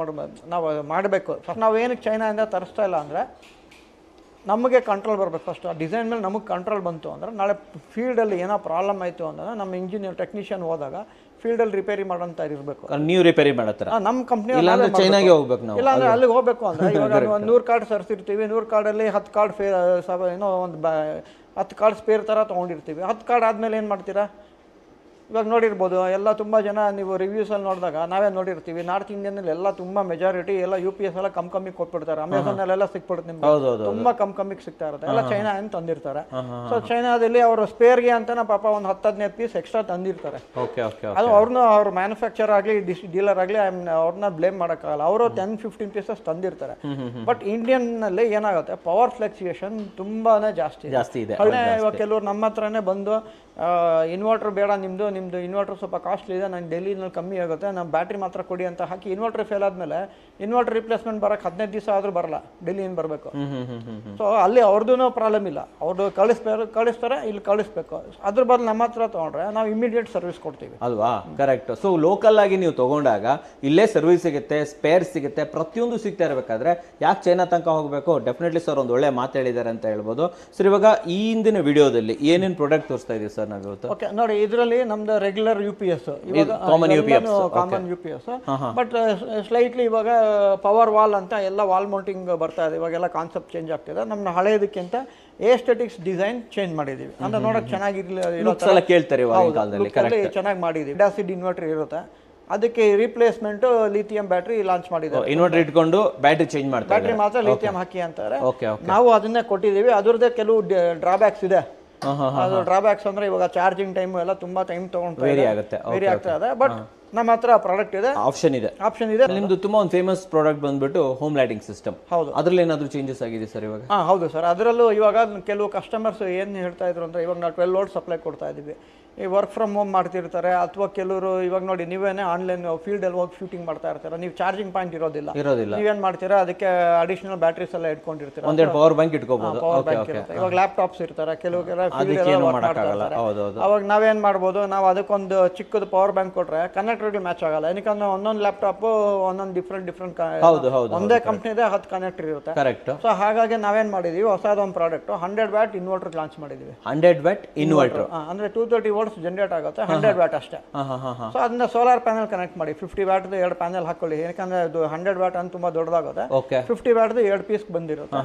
Speaker 2: ನಾವು ಮಾಡಬೇಕು. ಫಸ್ಟ್ ನಾವು ಏನಕ್ಕೆ ಚೈನಾದಿಂದ ತರಿಸ್ತಾ ಇಲ್ಲ ಅಂದರೆ ನಮಗೆ ಕಂಟ್ರೋಲ್ ಬರಬೇಕು. ಫಸ್ಟ್ ಆ ಡಿಸೈನ್ ಮೇಲೆ ನಮಗೆ ಕಂಟ್ರೋಲ್ ಬಂತು ಅಂದರೆ ನಾಳೆ ಫೀಲ್ಡಲ್ಲಿ ಏನೋ ಪ್ರಾಬ್ಲಮ್ ಆಯಿತು ಅಂದರೆ ನಮ್ಮ ಇಂಜಿನಿಯರ್ ಟೆಕ್ನಿಷಿಯನ್ ಹೋದಾಗ ಫೀಲ್ಡಲ್ಲಿ ರಿಪೇರಿ ಮಾಡೋಂತ ಇರಬೇಕು.
Speaker 1: ನೀವು ರಿಪೇರಿ ಮಾಡತ್ತರ
Speaker 2: ನಮ್ಮ ಕಂಪ್ನಿ
Speaker 1: ಚೈನಾಗೆ ಹೋಗ್ಬೇಕು ನಾವು,
Speaker 2: ಇಲ್ಲ ಅಂದ್ರೆ ಅಲ್ಲಿಗೆ ಹೋಗ್ಬೇಕು ಅಂದ್ರೆ ಇವಾಗ 100 ಕಾರ್ಡ್ ಸರ್ಸಿರ್ತೀವಿ, 100 ಕಾರ್ಡಲ್ಲಿ 10 ಕಾರ್ಡ್ ಏನೋ ಒಂದು 10 ಕಾರ್ಡ್ ಸ್ಪೇರ್ ಥರ ತೊಗೊಂಡಿರ್ತೀವಿ. 10 ಕಾರ್ಡ್ ಆದಮೇಲೆ ಏನು ಮಾಡ್ತೀರಾ? ಇವಾಗ ನೋಡಿರ್ಬೋದು ಎಲ್ಲ ತುಂಬ ಜನ ನೀವು ರಿವ್ಯೂಸಲ್ಲಿ ನೋಡಿದಾಗ ನಾವೇ ನೋಡಿರ್ತೀವಿ, ನಾರ್ತ್ ಇಂಡಿಯನ್ನಲ್ಲಿ ಎಲ್ಲ ತುಂಬ ಮೆಜಾರಿಟಿ ಎಲ್ಲ UPS ಎಲ್ಲ ಕಮ್ಮಿ ಕೊಟ್ಬಿಡ್ತಾರೆ. ಅಮೆಝಾನಲ್ಲೆಲ್ಲ ಸಿಕ್ಬಿಡುತ್ತೆ ನಿಮ್ಗೆ, ತುಂಬ ಕಮ್ಮಿಗೆ ಸಿಗ್ತಾ ಇರುತ್ತೆ. ಎಲ್ಲ ಚೈನಾ ಅಂತ ತಂದಿರ್ತಾರೆ. ಸೊ ಚೈನಾದಲ್ಲಿ ಅವರು ಸ್ಪೇರ್ಗೆ ಅಂತಾನೆ ಪಾಪ ಒಂದು 10-15 ಪೀಸ್ ಎಕ್ಸ್ಟ್ರಾ ತಂದಿರ್ತಾರೆ. ಅದು ಅವ್ರ ಮ್ಯಾನುಫ್ಯಾಕ್ಚರ್ ಆಗಲಿ ಡೀಲರ್ ಆಗಲಿ ಅವ್ರನ್ನ ಬ್ಲೇಮ್ ಮಾಡೋಕ್ಕಾಗಲ್ಲ. ಅವರು 10-15 ಪೀಸಸ್ ತಂದಿರ್ತಾರೆ. ಬಟ್ ಇಂಡಿಯನ್ನಲ್ಲಿ ಏನಾಗುತ್ತೆ, ಪವರ್ ಫ್ಲೆಕ್ಚುಯೇಷನ್ ತುಂಬಾನೇ ಜಾಸ್ತಿ ಇದೆ. ಇವಾಗ ಕೆಲವರು ನಮ್ಮ ಹತ್ರನೇ ಬಂದು ಇನ್ವರ್ಟರ್ ಬೇಡ, ನಿಮ್ಮದು ಇನ್ವರ್ಟರ್ ಸ್ವಲ್ಪ ಕಾಸ್ಟ್ಲಿ ಇದೆ, ನಾನು ಡೆಲ್ಲಿನಲ್ಲಿ ಕಮ್ಮಿ ಆಗುತ್ತೆ, ನಮ್ಮ ಬ್ಯಾಟ್ರಿ ಮಾತ್ರ ಕೊಡಿ ಅಂತ ಹಾಕಿ ಇನ್ವರ್ಟರ್ ಫೇಲ್ ಆದಮೇಲೆ ಇನ್ವರ್ಟರ್ ರಿಪ್ಲೇಸ್ಮೆಂಟ್ ಬರೋಕ್ಕೆ 15 ದಿವಸ ಆದರೂ ಬರಲ್ಲ, ಡೆಲ್ಲಿಯಿಂದ ಬರಬೇಕು. ಸೊ ಅಲ್ಲಿ ಅವ್ರದ್ದು ಪ್ರಾಬ್ಲಮ್ ಇಲ್ಲ, ಅವ್ರದ್ದು ಕಳಿಸ್ತಾರೆ, ಇಲ್ಲಿ ಕಳಿಸ್ಬೇಕು. ಅದ್ರ ಬದಲು ನಮ್ಮ ಹತ್ರ ತೊಗೊಂಡ್ರೆ ನಾವು ಇಮಿಡಿಯೇಟ್ ಸರ್ವಿಸ್ ಕೊಡ್ತೀವಿ
Speaker 1: ಅಲ್ವಾ? ಕರೆಕ್ಟ್. ಸೊ ಲೋಕಲ್ ಆಗಿ ನೀವು ತೊಗೊಂಡಾಗ ಇಲ್ಲೇ ಸರ್ವಿಸ್ ಸಿಗುತ್ತೆ, ಸ್ಪೇರ್ ಸಿಗುತ್ತೆ, ಪ್ರತಿಯೊಂದು ಸಿಗ್ತಾ ಇರಬೇಕಾದ್ರೆ ಯಾಕೆ ಚೈನಾ ತನಕ ಹೋಗಬೇಕು? ಡೆಫಿನೆಟ್ಲಿ ಸರ್ ಒಂದು ಒಳ್ಳೆ ಮಾತು ಹೇಳಿದ್ದಾರೆ ಅಂತ ಹೇಳ್ಬೋದು. ಸರ್ ಇವಾಗ ಈ ಹಿಂದಿನ ವಿಡಿಯೋದಲ್ಲಿ ಏನೇನು ಪ್ರಾಡಕ್ಟ್ ತೋರಿಸ್ತಾ ಇದೀವಿ ಸರ್ ನಾವು ಇವತ್ತು?
Speaker 2: ಓಕೆ ನೋಡಿ, ಇದರಲ್ಲಿ ನಮ್ದು regular UPS, common UPS, but slightly ಇವಾಗ ಪವರ್ ವಾಲ್ ಅಂತ ಎಲ್ಲ ವಾಲ್ ಮೌಂಟಿಂಗ್ ಬರ್ತಾ ಇದೆ. ಇವಾಗೆಲ್ಲ ಕಾನ್ಸೆಪ್ಟ್ ಚೇಂಜ್ ಆಗ್ತಿದೆ. ನಮ್ಮ ಹಳೆಯದಕ್ಕಿಂತ ಏಸ್ಥೆಟಿಕ್ಸ್ ಡಿಸೈನ್ ಚೇಂಜ್ ಮಾಡಿದೀವಿ. ಅಂದ್ರೆ ನೋಡಕ್ ಚೆನ್ನಾಗಿ ಮಾಡಿದೀವಿ. ಆಸಿಡ್ ಇನ್ವರ್ಟರ್ ಇರುತ್ತೆ, ಅದಕ್ಕೆ ರಿಪ್ಲೇಸ್ಮೆಂಟ್ ಲಿಥಿಯಂ ಬ್ಯಾಟ್ರಿ ಲಾಂಚ್ ಮಾಡಿದ್ದಾರೆ.
Speaker 1: ಇನ್ವರ್ಟರ್ ಇಟ್ಕೊಂಡು ಬ್ಯಾಟ್ರಿ ಚೇಂಜ್ ಮಾಡ್ತಾರೆ,
Speaker 2: ಬ್ಯಾಟ್ರಿ ಮಾತ್ರ ಲಿಥಿಯಂ ಹಾಕಿ ಅಂತಾರೆ. ನಾವು ಅದನ್ನೇ ಕೊಟ್ಟಿದ್ದೀವಿ. ಅದ್ರದ್ದೇ ಕೆಲವು ಡ್ರಾಬ್ಯಾಕ್ಸ್ ಇದೆ. ಅದು ಡ್ರಾಬ್ಯಾಕ್ಸ್ ಅಂದ್ರೆ ಇವಾಗ ಚಾರ್ಜಿಂಗ್ ಟೈಮ್ ಎಲ್ಲ ತುಂಬಾ ಟೈಮ್ ತಗೊಂಡು ವೇರಿ ಆಗ್ತಾ ಇದೆ. ಬಟ್ ನಮ್ಮ ಹತ್ರ ಪ್ರಾಡಕ್ಟ್ ಇದೆ, ಆಪ್ಷನ್ ಇದೆ.
Speaker 1: ನಿಮ್ದು ತುಂಬಾ ಒಂದು ಫೇಮಸ್ ಪ್ರಾಡಕ್ಟ್ ಬಂದ್ಬಿಟ್ಟು ಹೋಮ್ ಲೈಟಿಂಗ್ ಸಿಸ್ಟಮ್. ಹೌದು, ಅದ್ರಲ್ಲಿ ಏನಾದ್ರು ಚೇಂಜಸ್ ಆಗಿದೆ ಸರ್ ಇವಾಗ?
Speaker 2: ಹೌದು ಸರ್, ಅದರಲ್ಲೂ ಇವಾಗ ಕೆಲವು ಕಸ್ಟಮರ್ಸ್ ಏನ್ ಹೇಳ್ತಾ ಇದ್ರು ಅಂದ್ರೆ, ಇವಾಗ ನಾವು 12 ವೋಲ್ಟ್ ಸಪ್ಲೈ ಕೊಡ್ತಾ ಇದೀವಿ. ಈ ವರ್ಕ್ ಫ್ರಮ್ ಹೋಮ್ ಮಾಡ್ತಿರ್ತಾರೆ, ಅಥವಾ ಕೆಲವರು ಇವಾಗ ನೋಡಿ ನೀವೇನೇ ಆನ್ಲೈನ್ ಫೀಲ್ಡ್ ಅಲ್ಲಿ ಹೋಗಿ ಶೂಟಿಂಗ್ ಮಾಡ್ತಾ ಇರ್ತಾರೆ, ನೀವು ಚಾರ್ಜಿಂಗ್ ಪಾಯಿಂಟ್ ಇರೋದಿಲ್ಲ, ನೀವೇನ್ ಮಾಡ್ತೀರಾ, ಅದಕ್ಕೆ ಅಡಿಷನಲ್ ಬ್ಯಾಟ್ರೀಸ್ ಎಲ್ಲ ಇಟ್ಕೊಂಡಿರ್ತೀರಾ,
Speaker 1: ಒಂದೆರಡು ಪವರ್ ಬ್ಯಾಂಕ್ ಇಟ್ಕೋಬಹುದು.
Speaker 2: ಇವಾಗ ಲ್ಯಾಪ್ಟಾಪ್ಸ್ ಇರ್ತಾರೆ, ಕೆಲವು ಅವಾಗ ನಾವೇನ್ ಮಾಡ್ಬೋದು, ನಾವು ಅದಕ್ಕೊಂದು ಚಿಕ್ಕದು ಪವರ್ ಬ್ಯಾಂಕ್ ಕೊಟ್ರೆ ಕನೆಕ್ಟರ್ಗಳು ಮ್ಯಾಚ್ ಆಗಲ್ಲ. ಯಾಕಂದ್ರೆ ಒಂದೊಂದು ಲ್ಯಾಪ್ಟಾಪ್ ಒಂದೊಂದು ಡಿಫ್ರೆಂಟ್ ಒಂದೇ ಕಂಪ್ನಿದೆ 10 ಕನೆಕ್ಟರ್ ಇರುತ್ತೆ. ಸೊ ಹಾಗಾಗಿ ನಾವೇನ್ ಮಾಡಿದೀವಿ, ಹೊಸದೊಂದು ಪ್ರಾಡಕ್ಟ್ 100 ವ್ಯಾಟ್ ಇನ್ವರ್ಟರ್ ಲಾಂಚ್ ಮಾಡಿದೀವಿ.
Speaker 1: 100 ವ್ಯಾಟ್ ಇನ್ವರ್ಟರ್
Speaker 2: ಅಂದ್ರೆ 230 ವೋಲ್ಟ್ಸ್ ಜನರೇಟ್ ಆಗುತ್ತೆ, 100 ವ್ಯಾಟ್ ಅಷ್ಟೇ. ಸೊ ಅದನ್ನ ಸೋಲಾರ್ ಪ್ಯಾನಲ್ ಕನೆಕ್ಟ್ ಮಾಡಿ 50 ವ್ಯಾಟ್ 2 ಪ್ಯಾನಲ್ ಹಾಕೊಳ್ಳಿ. ಯಾಕಂದ್ರೆ ಅದು 100 ವ್ಯಾಟ್ ಅಂತ ತುಂಬಾ ದೊಡ್ಡದಾಗುತ್ತೆ. 50 ವ್ಯಾಟ್ 2 ಪೀಸ್ ಬಂದಿರುತ್ತೆ.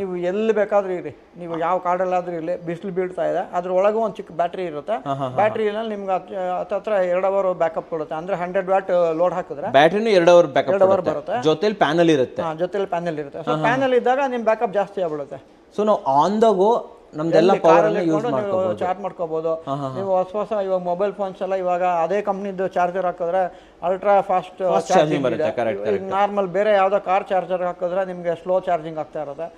Speaker 2: ನೀವು ಎಲ್ಲಿ ಬೇಕಾದ್ರೂ ಇರಿ, ನೀವು ಯಾವ ಕಾಡಲ್ಲಾದ್ರೂ ಇರಲಿ, ಬಿಸಿಲು ಬೀಳ್ತಾ ಇದೆ, ಅದ್ರ ಒಳಗೂ ಒಂದು ಚಿಕ್ಕ ಬ್ಯಾಟ್ರಿ ಇರುತ್ತೆ. ಬ್ಯಾಟ್ರಿನಲ್ಲಿ ನಿಮ್ಗೆ ಹತ್ರ 2 ಅವರ್ ಬ್ಯಾಕಪ್ ಕೊಡುತ್ತೆ. ಅಂದ್ರೆ 100 ವ್ಯಾಟ್ ಲೋಡ್ ಹಾಕಿದ್ರೆ ಬ್ಯಾಟ್ರಿನೂ
Speaker 1: 2 ಅವರ್ ಬ್ಯಾಕಪ್ ಬರುತ್ತೆ. ಜೊತೆಲಿ ಪ್ಯಾನಲ್ ಇರುತ್ತೆ.
Speaker 2: ಜೊತೆಲಿ ಪ್ಯಾನಲ್ ಇರುತ್ತೆ. ಸೊ ಪ್ಯಾನಲ್ ಇದ್ದಾಗ ನಿಮ್ ಬ್ಯಾಕಪ್ ಜಾಸ್ತಿ ಆಗ್ಬಿಡುತ್ತೆ.
Speaker 1: ಸೊ ನಾವು ಆನ್ ದ ಗೋ ನಮ್ದೆಲ್ಲ ಪವರ್ ಅನ್ನು ಯೂಸ್ ಮಾಡ್ಕೋಬಹುದು,
Speaker 2: ಚಾರ್ಜ್ ಮಾಡ್ಕೋಬಹುದು. ನೀವು ಹೊಸ ಇವಾಗ ಮೊಬೈಲ್ ಫೋನ್ಸ್ ಎಲ್ಲ ಇವಾಗ ಅದೇ ಕಂಪ್ನಿದು ಚಾರ್ಜರ್ ಹಾಕಿದ್ರೆ ಅಲ್ಟ್ರಾ ಫಾಸ್ಟ್ ಚಾರ್ಜಿಂಗ್ ಬರುತ್ತೆ. ನಾರ್ಮಲ್ ಬೇರೆ ಯಾವ್ದೋ ಕಾರ್ ಚಾರ್ಜರ್ ಹಾಕಿದ್ರೆ ನಿಮ್ಗೆ ಸ್ಲೋ ಚಾರ್ಜಿಂಗ್ ಆಗ್ತಾ ಇರುತ್ತೆ.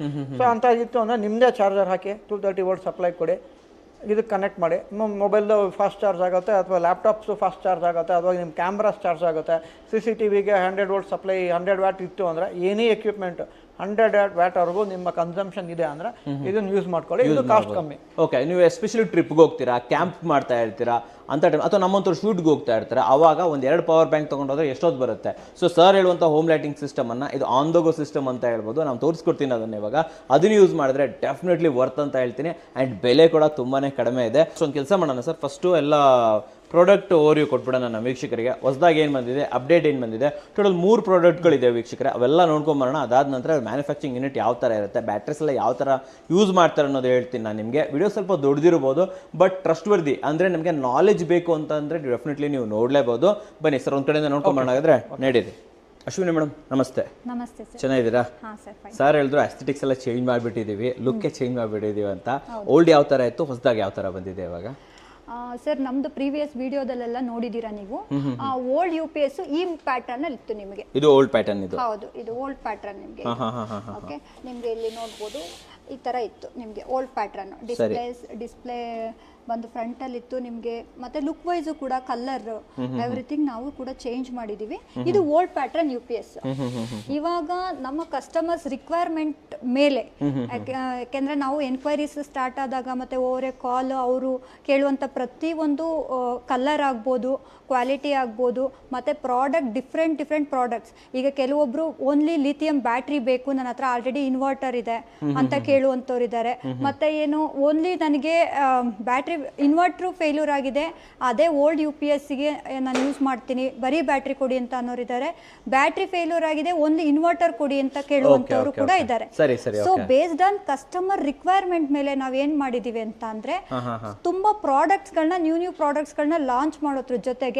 Speaker 2: ಸೊ ಅಂತ ಇತ್ತು ಅಂದ್ರೆ ನಿಮ್ದೇ ಚಾರ್ಜರ್ ಹಾಕಿ 230 ವೋಲ್ಟ್ ಸಪ್ಲೈ ಕೊಡಿ, ಇದಕ್ಕೆ ಕನೆಕ್ಟ್ ಮಾಡಿ. ಮೊಬೈಲ್ದು ಫಾಸ್ಟ್ ಚಾರ್ಜ್ ಆಗುತ್ತೆ, ಅಥವಾ ಲ್ಯಾಪ್ಟಾಪ್ಸು ಫಾಸ್ಟ್ ಚಾರ್ಜ್ ಆಗುತ್ತೆ, ಅಥವಾ ನಿಮ್ಮ ಕ್ಯಾಮ್ರಾಸ್ ಚಾರ್ಜ್ ಆಗುತ್ತೆ. CCTVಗೆ 100 ವೋಲ್ಟ್ ಸಪ್ಲೈ 100 ವ್ಯಾಟ್ ಇತ್ತು ಅಂದರೆ ಎನಿ ಎಕ್ವಿಪ್ಮೆಂಟ್ 100 ವ್ಯಾಟ್ವರೆಗೂ ನಿಮ್ಮ ಕನ್ಸಂಪ್ಷನ್ ಇದೆ ಅಂದರೆ ಇದನ್ನ ಯೂಸ್ ಮಾಡ್ಕೊಳ್ಳಿ, ಇದು ಕಾಸ್ಟ್ ಕಮ್ಮಿ.
Speaker 1: ಓಕೆ, ನೀವು ಎಸ್ಪೆಷಲಿ ಟ್ರಿಪ್ಗೆ ಹೋಗ್ತೀರಾ, ಕ್ಯಾಂಪ್ ಮಾಡ್ತಾ ಇರ್ತೀರಾ ಅಂತ ಟೈಮ್, ಅಥವಾ ನಮ್ಮಂತವ್ರು ಶೂಟ್ಗೆ ಹೋಗ್ತಾ ಇರ್ತಾರೆ, ಅವಾಗ ಒಂದು 2 ಪವರ್ ಬ್ಯಾಂಕ್ ತೊಗೊಂಡೋದ್ರೆ ಎಷ್ಟೊತ್ತು ಬರುತ್ತೆ. ಸೊ ಸರ್ ಹೇಳುವಂಥ ಹೋಮ್ ಲೈಟಿಂಗ್ ಸಿಸ್ಟಮನ್ನು ಇದು ಆನ್ ದ ಗೋ ಸಿಸ್ಟಮ್ ಅಂತ ಹೇಳ್ಬೋದು. ನಾನು ತೋರಿಸ್ಕೊಡ್ತೀನಿ ಅದನ್ನು ಇವಾಗ. ಅದನ್ನು ಯೂಸ್ ಮಾಡಿದ್ರೆ ಡೆಫಿನೆಟ್ಲಿ ವರ್ತ್ ಅಂತ ಹೇಳ್ತೀನಿ. ಆ್ಯಂಡ್ ಬೆಲೆ ಕೂಡ ತುಂಬಾ ಕಡಿಮೆ ಇದೆ. ಸೊ ಒಂದು ಕೆಲಸ ಮಾಡೋಣ ಸರ್, ಫಸ್ಟು ಎಲ್ಲ ಪ್ರಾಡಕ್ಟ್ ಓವರ್ವ್ಯೂ ಕೊಟ್ಬಿಡೋಣ ನಮ್ಮ ವೀಕ್ಷಕರಿಗೆ. ಹೊಸದಾಗಿ ಏನು ಬಂದಿದೆ, ಅಪ್ಡೇಟ್ ಏನು ಬಂದಿದೆ, ಟೋಟಲ್ 3 ಪ್ರಾಡಕ್ಟ್ಗಳಿದೆ ವೀಕ್ಷಕರೇ. ಅವೆಲ್ಲ ನೋಡ್ಕೊಂಬರೋಣ. ಅದಾದ ನಂತರ ಮ್ಯಾನುಫ್ಯಾಕ್ಚರಿಂಗ್ ಯೂನಿಟ್ ಯಾವ ಥರ ಇರುತ್ತೆ, ಬ್ಯಾಟ್ರೀಸ್ ಎಲ್ಲ ಯಾವ ಥರ ಯೂಸ್ ಮಾಡ್ತಾರೆ ಅನ್ನೋದು ಹೇಳ್ತೀನಿ ನಾನು ನಿಮಗೆ. ವಿಡಿಯೋ ಸ್ವಲ್ಪ ದೊಡ್ಡದಿರ್ಬೋದು, ಬಟ್ ಟ್ರಸ್ಟ್ ವರ್ದಿ ಅಂದರೆ ನಮಗೆ ನಾಲೆಜ್ ಬೇಕು ಅಂತ ಅಂದರೆ ಡೆಫಿನೆಟ್ಲಿ ನೀವು ನೋಡಲೇಬೋದು. ಬನ್ನಿ ಸರ್, ಒಂದು ಕಡೆಯಿಂದ ನೋಡ್ಕೊಂಬರೋಣ. ಹಾಗಾದ್ರೆ ನಡೀರಿ. ಅಶ್ವಿನಿ ಮೇಡಮ್ ನಮಸ್ತೆ.
Speaker 3: ನಮಸ್ತೆ ಸರ್.
Speaker 1: ಚೆನ್ನಾಗಿದ್ದೀರಾ? ಸರ್ ಹೇಳಿದ್ರು ಅಸ್ಥೆಟಿಕ್ಸ್ ಎಲ್ಲ ಚೇಂಜ್ ಮಾಡಿಬಿಟ್ಟಿದ್ದೀವಿ, ಲುಕ್ಕೇ ಚೇಂಜ್ ಮಾಡಿಬಿಟ್ಟಿದ್ದೀವಿ ಅಂತ. ಓಲ್ಡ್ ಯಾವ ಥರ ಇತ್ತು, ಹೊಸದಾಗಿ ಯಾವ ಥರ ಬಂದಿದೆ ಇವಾಗ?
Speaker 3: ಸರ್ ನಮ್ದು ಪ್ರೀವಿಯಸ್ ವಿಡಿಯೋದಲ್ಲೆಲ್ಲ ನೋಡಿದೀರಾ ನೀವು. ಓಲ್ಡ್ UPS ಈ ಪ್ಯಾಟರ್ನ್ ಅಲ್ಲಿ ಇತ್ತು ನಿಮಗೆ.
Speaker 1: ಇದು ಓಲ್ಡ್ ಪ್ಯಾಟರ್ನ್ ಇದು?
Speaker 3: ಹೌದು, ಇದು ಓಲ್ಡ್ ಪ್ಯಾಟರ್ನ್ ನಿಮಗೆ. ಓಕೆ, ನಿಮ್ಗೆ ಇಲ್ಲಿ ನೋಡ್ಬೋದು ಈ ತರ ಇತ್ತು ನಿಮ್ಗೆ ಓಲ್ಡ್ ಪ್ಯಾಟರ್ನ್. ಡಿಸ್ಪ್ಲೇ ಬಂದು ಫ್ರಂಟ್ ಅಲ್ಲಿ ಇತ್ತು ನಿಮ್ಗೆ. ಮತ್ತೆ ಲುಕ್ ವೈಸ್ ಕೂಡ ಕಲರ್ ಎವ್ರಿಥಿಂಗ್ ನಾವು ಕೂಡ ಚೇಂಜ್ ಮಾಡಿದೀವಿ. ಇದು ಓಲ್ಡ್ ಪ್ಯಾಟರ್ನ್ UPS. ಇವಾಗ ನಮ್ಮ ಕಸ್ಟಮರ್ಸ್ ರಿಕ್ವೈರ್ಮೆಂಟ್ ಮೇಲೆ, ಯಾಕೆಂದ್ರೆ ನಾವು ಎನ್ಕ್ವೈರೀಸ್ ಸ್ಟಾರ್ಟ್ ಆದಾಗ ಮತ್ತೆ ಓವರ್ ಕಾಲ್ ಅವರು ಕೇಳುವಂತ ಪ್ರತಿ ಒಂದು ಕಲರ್ ಆಗ್ಬೋದು, ಕ್ವಾಲಿಟಿ ಆಗ್ಬೋದು, ಮತ್ತೆ ಪ್ರಾಡಕ್ಟ್ ಡಿಫ್ರೆಂಟ್ ಪ್ರಾಡಕ್ಟ್ಸ್. ಈಗ ಕೆಲವೊಬ್ರು ಓನ್ಲಿ ಲಿಥಿಯಂ ಬ್ಯಾಟ್ರಿ ಬೇಕು, ನನ್ನ ಹತ್ರ ಆಲ್ರೆಡಿ ಇನ್ವರ್ಟರ್ ಇದೆ ಅಂತ ಕೇಳುವಂತವ್ರು ಇದ್ದಾರೆ. ಮತ್ತೆ ಏನು ಓನ್ಲಿ ನನಗೆ ಬ್ಯಾಟ್ರಿ ಇನ್ವರ್ಟರ್ ಫೇಲ್ಯೂರ್ ಆಗಿದೆ, ಅದೇ ಓಲ್ಡ್ UPSಗೆ ನಾನು ಯೂಸ್ ಮಾಡ್ತೀನಿ, ಬರೀ ಬ್ಯಾಟ್ರಿ ಕೊಡಿ ಅಂತ ಅನ್ನೋರಿದ್ದಾರೆ. ಬ್ಯಾಟ್ರಿ ಫೇಲ್ಯೂರ್ ಆಗಿದೆ, ಓನ್ಲಿ ಇನ್ವರ್ಟರ್ ಕೊಡಿ ಅಂತ ಕೇಳುವಂತವ್ರು ಕೂಡ ಇದ್ದಾರೆ. So based on customer requirement ಮೇಲೆ ನಾವ್ ಏನ್ ಮಾಡಿದೀವಿ ಅಂತ ಅಂದ್ರೆ ತುಂಬಾ ಪ್ರಾಡಕ್ಟ್ಸ್ ಗಳನ್ನ ನ್ಯೂ ಪ್ರಾಡಕ್ಟ್ಸ್ ಗಳನ್ನ ಲಾಂಚ್ ಮಾಡೋದ್ರ ಜೊತೆಗೆ